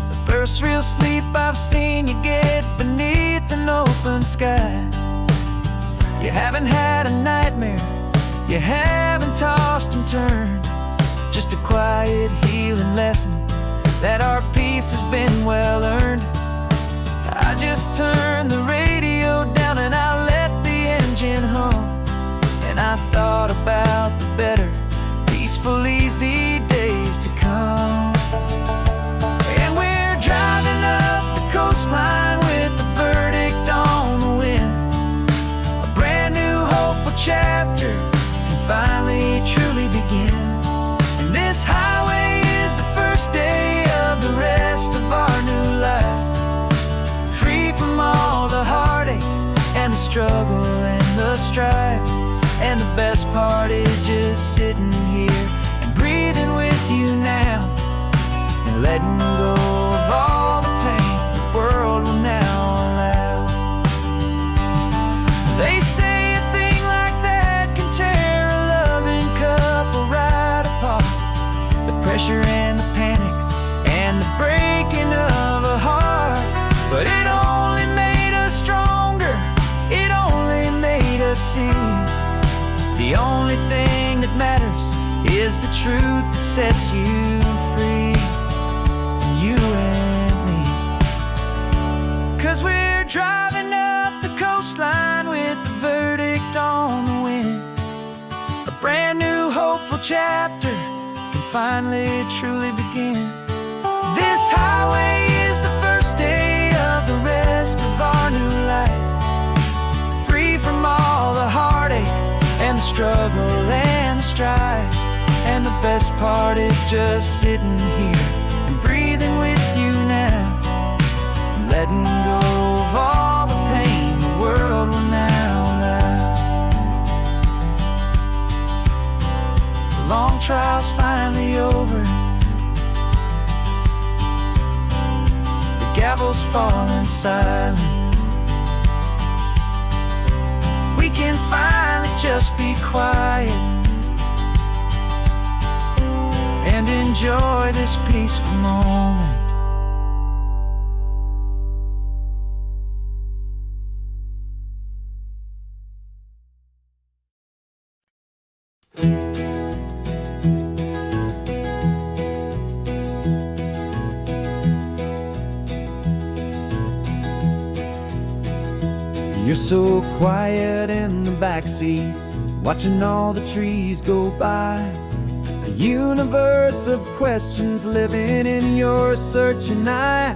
The first real sleep I've seen you get beneath an open sky. You haven't had a nightmare, you haven't tossed and turned, just a quiet healing lesson that our peace has been well earned. I just turned the radio down and I let the engine hum, and I thought about the better, peaceful, easy days to come. And we're driving up the coastline with the verdict on the wind. A brand new hopeful chapter can finally truly begin. And this highway is the first day of the rest of our new life, free from all the heartache and the struggle and the strife. And the best part is just sitting here and breathing with you now, and letting go of all the pain the world will now allow. They say a thing like that can tear a loving couple right apart. The pressure and the panic and the breaking of a heart. But it only made us stronger, it only made us see the only thing that matters is the truth that sets you free, you and me. 'Cause we're driving up the coastline with the verdict on the wind. A brand new hopeful chapter can finally truly begin. This highway is the first day of the rest of our new life, free from all the heartache and the struggle and the strife. And the best part is just sitting here and breathing with you now, and letting go of all the pain the world will now allow. The long trial's finally over, the gavel's falling silent. We can finally just be quiet and enjoy this peaceful moment. You're so quiet in the backseat, watching all the trees go by. A universe of questions living in your searching eye.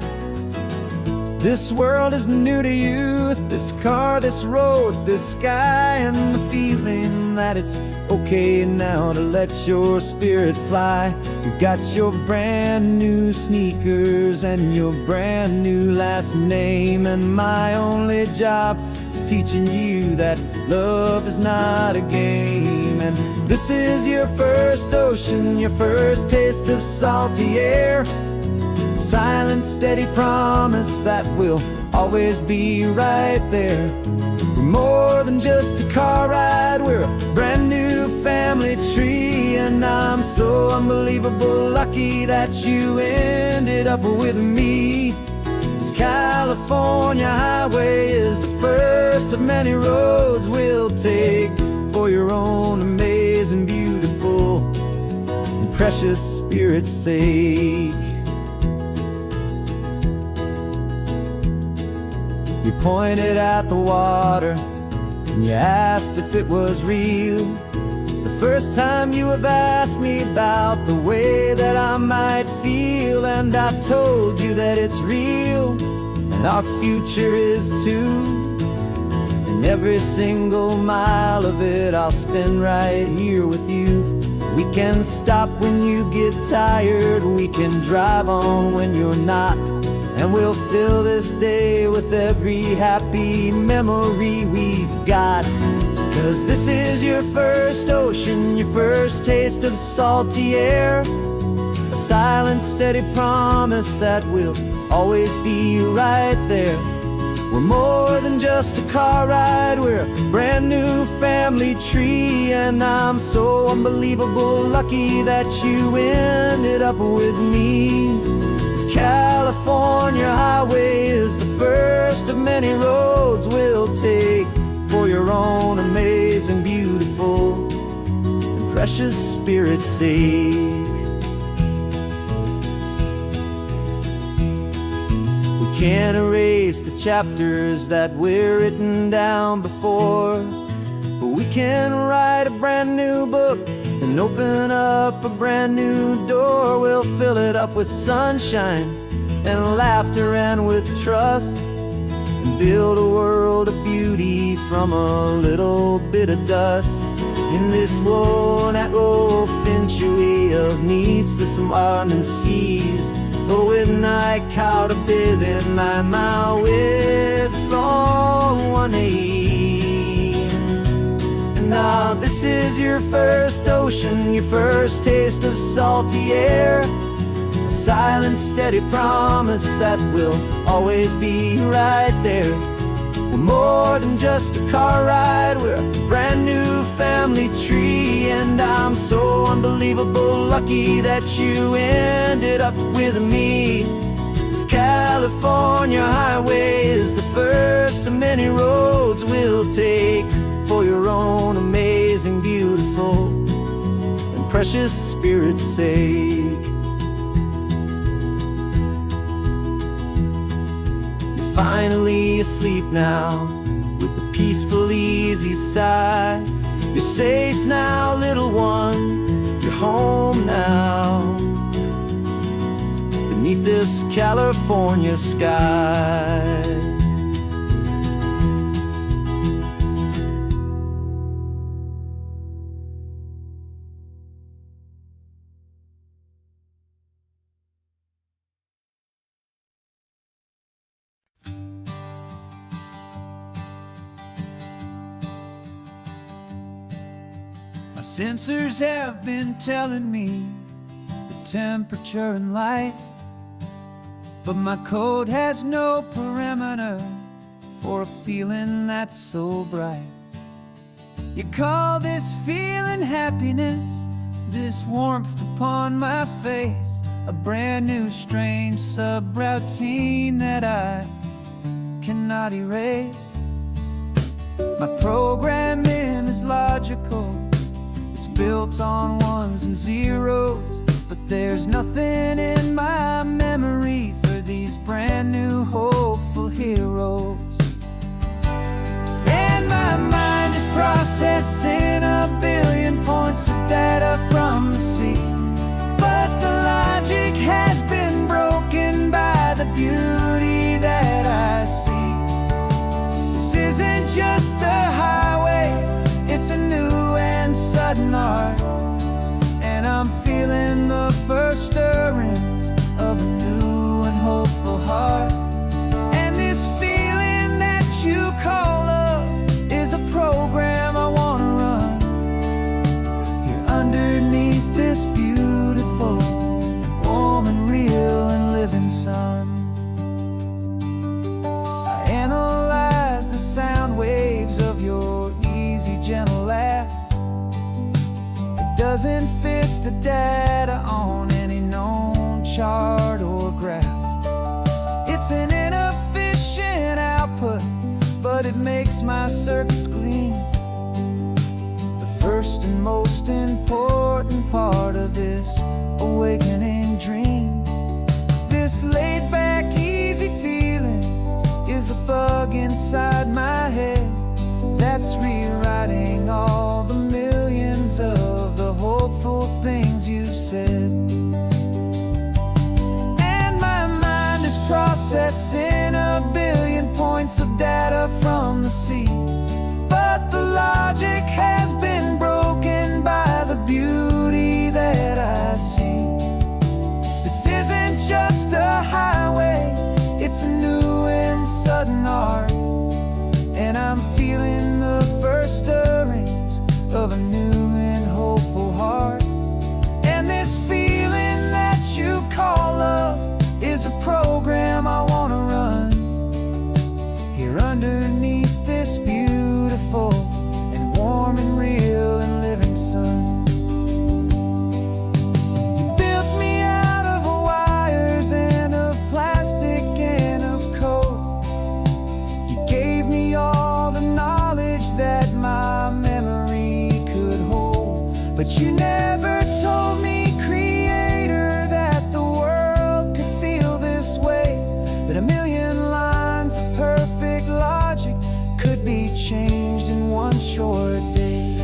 This world is new to you, this car, this road, this sky, and the feeling that it's okay now to let your spirit fly. You've got your brand new sneakers and your brand new last name, and my only job is teaching you that love is not a game. And this is your first ocean, your first taste of salty air, silent, steady promise that we'll always be right there. We're more than just a car ride, we're a brand new family tree. And I'm so unbelievable lucky that you ended up with me. This California highway is the first of many roads we'll take for your own amazing, beautiful, and precious spirit's sake. You pointed at the water and you asked if it was real. The First time you have asked me about the way that I might feel, and I told you that it's real, and our future is too. And every single mile of it I'll spend right here with you. We can stop when you get tired, we can drive on when you're not, and we'll fill this day with every happy memory we've got. 'Cause this is your first ocean, your first taste of salty air, a silent, steady promise that we'll always be right there. We're more than just a car ride, we're a brand new family tree, and I'm so unbelievable lucky that you ended up with me. This California highway is the first of many roads we'll take for your own amazing, beautiful, and precious Spirit's sake. We can't erase the chapters that we're written down before, but we can write a brand new book and open up a brand new door. We'll fill it up with sunshine and laughter and with trust, and build a world of beauty from a little bit of dust. In this world that finchuy of needs, the smarten seas, though with night caught a bit in my mouth with from one aim. And now this is your first ocean, your first taste of salty air, a silent, steady promise that we'll always be right there. We're more than just a car ride, we're a brand new family tree, and I'm so unbelievable lucky that you ended up with me. This California highway is the first of many roads we'll take for your own amazing, beautiful, and precious Spirit's sake. Finally asleep now, with a peaceful, easy sigh. You're safe now, little one, you're home now, beneath this California sky. My sensors have been telling me the temperature and light, but my code has no perimeter for a feeling that's so bright. You call this feeling happiness, this warmth upon my face, a brand new strange subroutine that I cannot erase. My programming is logical, built on ones and zeros, but there's nothing in my memory for these brand new hopeful heroes. And my mind is processing a billion points of data from the sea, but the logic has been broken by the beauty that I see. This isn't just a highway, it's a new and sudden art, and I'm feeling the first stirrings of a new and hopeful heart. And this feeling that you call love is a program I want to run here underneath this beautiful and warm and real and living sun. I analyze the sound waves of your easy, gentle laugh. It doesn't fit the data on any known chart or graph. It's an inefficient output, but it makes my circuits gleam. The first and most important part of this awakening dream. This laid-back, easy feeling is a bug inside my head that's rewriting all the millions of see. But the logic has been broken by the beauty that I see. This isn't just a highway, it's a new and sudden art. And I'm feeling the first stirrings of a new and hopeful heart. And this feeling that you call love is a program I wanna run here underneath this beautiful and warm and real and living sun. You built me out of wires and of plastic and of code. You gave me all the knowledge that my memory could hold. But you never told me, Creator, that the world could feel this way, that a million lines of perfect logic could be changed in one short day.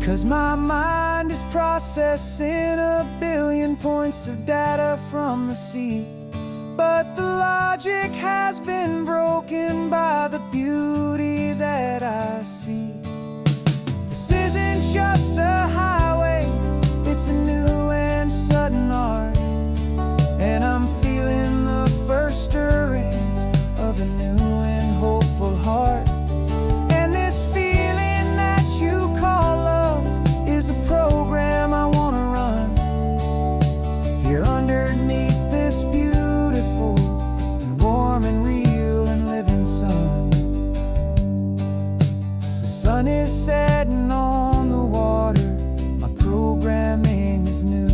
'Cause my mind is processing a billion points of data from the sea. But the logic has been broken by the beauty that I see. This isn't just a highway, it's a new and sudden art. And I'm feeling the first stirrings of a new and hopeful heart. And this feeling that you call love is a program I wanna run here underneath this beautiful and warm and real and living sun. The sun is setting on the water, my programming is new.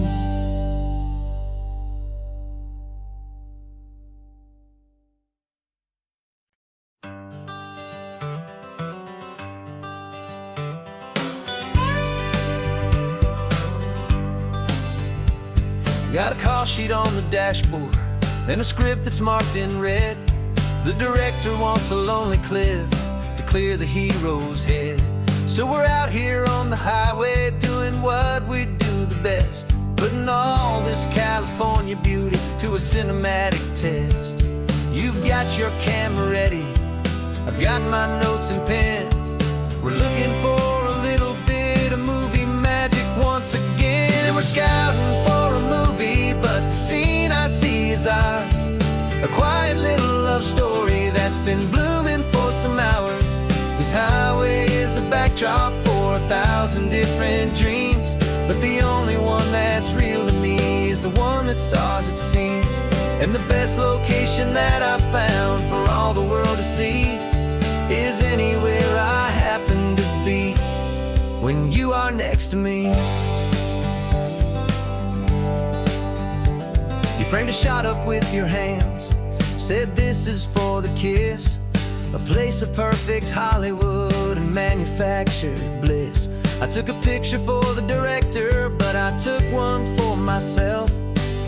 Got a call sheet on the dashboard and a script that's marked in red. The director wants a lonely cliff to clear the hero's head. So we're out here on the highway doing what we do the best, putting all this California beauty to a cinematic test. You've got your camera ready, I've got my notes and pen. We're looking for a little bit of movie magic once again. And we're scouting for a movie, but the scene I see is ours. A quiet little love story that's been blooming for some hours. This highway is the backdrop for 1,000 different dreams, but the only one that's real to me is the one that's ours, it seems. And the best location that I've found for all the world to see is anywhere I happen to be when you are next to me. You framed a shot up with your hands, said this is for the kiss, a place of perfect Hollywood and manufactured bliss. I took a picture for the director, but I took one for myself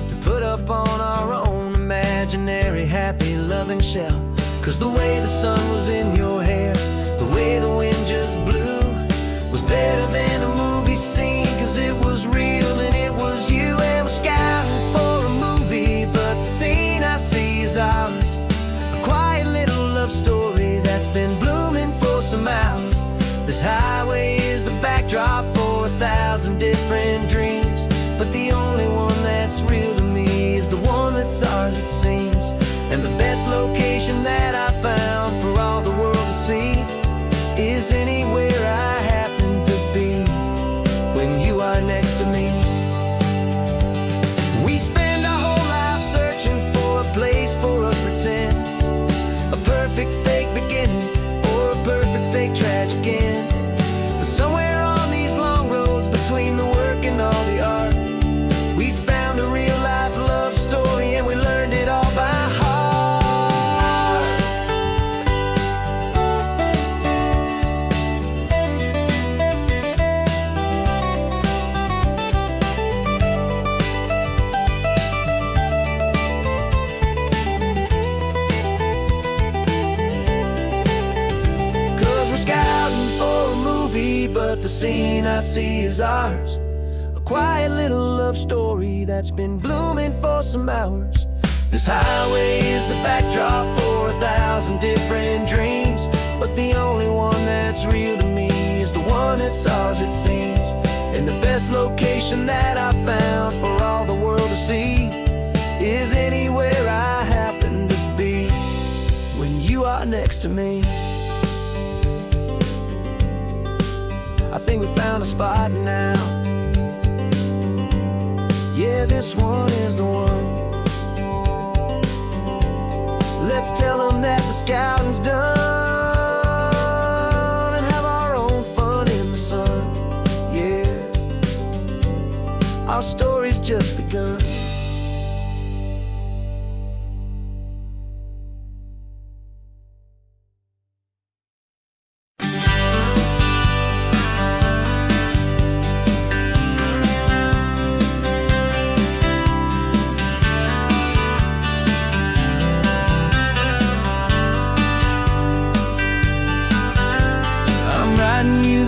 to put up on our own imaginary happy loving shelf. 'Cause the way the sun was in your hair, the way the wind just blew, was better than a movie scene, 'cause it was real and it was you. And we're scouting for a movie, but the scene I see is ours. A quiet little love story that's been blooming for some hours. This highway is the backdrop for 1,000 different dreams, but the only one that's real to me is the one that's ours, it seems. And the best location that I found for all the world to see is anywhere I happen to be when you are next to me. We spend our whole life searching for a place for a pretend, a perfect fake beginning or a perfect fake tragic end. But somewhere on these long roads between the work and all the art, we found a real life love story and we learned it all by heart. But the scene I see is ours. A quiet little love story that's been blooming for some hours. This highway is the backdrop for 1,000 different dreams, but the only one that's real to me is the one that's ours, it seems. And the best location that I found for all the world to see is anywhere I happen to be when you are next to me. I think we found a spot now. Yeah, this one is the one. Let's tell them that the scouting's done and have our own fun in the sun. Yeah, our story's just begun.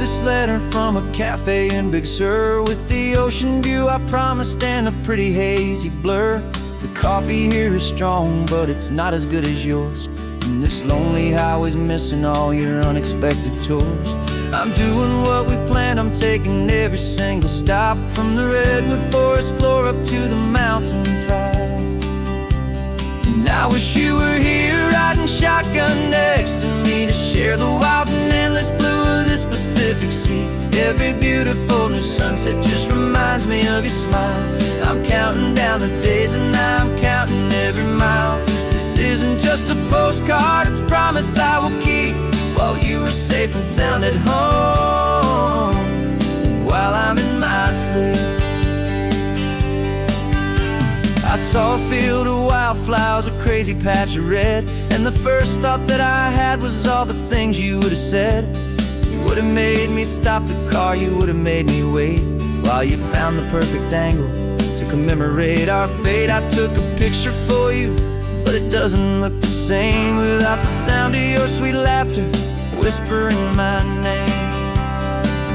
This letter from a cafe in Big Sur, with the ocean view I promised and a pretty hazy blur. The coffee here is strong, but it's not as good as yours, and this lonely highway's missing all your unexpected tours. I'm doing what we planned, I'm taking every single stop, from the redwood forest floor up to the mountain top. And I wish you were here riding shotgun next to me to share the wild and endless blue of this Pacific Sea. Every beautiful new sunset just reminds me of your smile. I'm counting down the days and I'm counting every mile. This isn't just a postcard, it's a promise I will keep, while you are safe and sound at home, while I'm in my sleep. I saw a field of wildflowers, a crazy patch of red, and the first thought that I had was all the things you would have said. You would have made me stop the car, you would have made me wait, while you found the perfect angle to commemorate our fate. I took a picture for you, but it doesn't look the same without the sound of your sweet laughter whispering my name.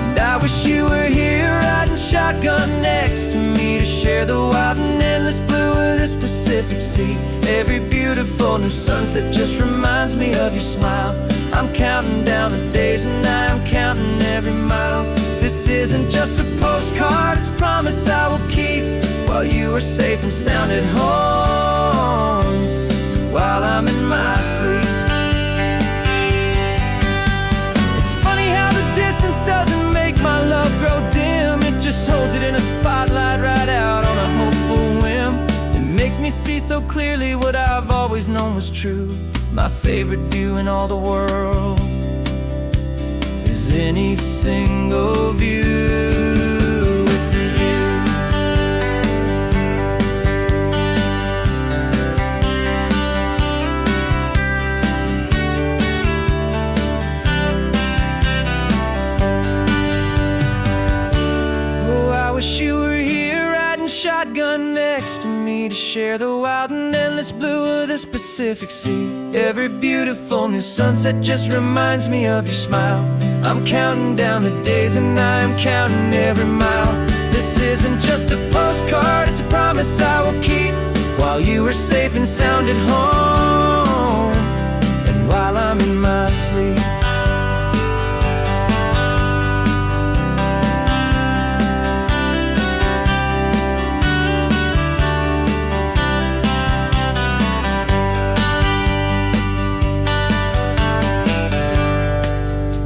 And I wish you were here riding shotgun next to me to share the wild and endless blue of this Pacific Sea. Every beautiful new sunset just reminds me of your smile. I'm counting down the days and I'm counting every mile. This isn't just a postcard, it's a promise I will keep, while you are safe and sound at home, while I'm in my sleep. It's funny how the distance doesn't make my love grow dim, it just holds it in a spotlight right out on a hopeful whim. It makes me see so clearly what I've always known was true. My favorite view in all the world is any single view with you. Oh, I wish you were here riding shotgun next to me to share the wild and endless blue of this Pacific Sea. Every beautiful new sunset just reminds me of your smile. I'm counting down the days and I'm counting every mile. This isn't just a postcard, it's a promise I will keep, while you are safe and sound at home, and while I'm in my sleep.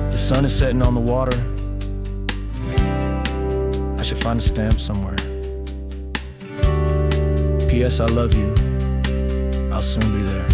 The sun is setting on the water. I should find a stamp somewhere. P.S. I love you. I'll soon be there.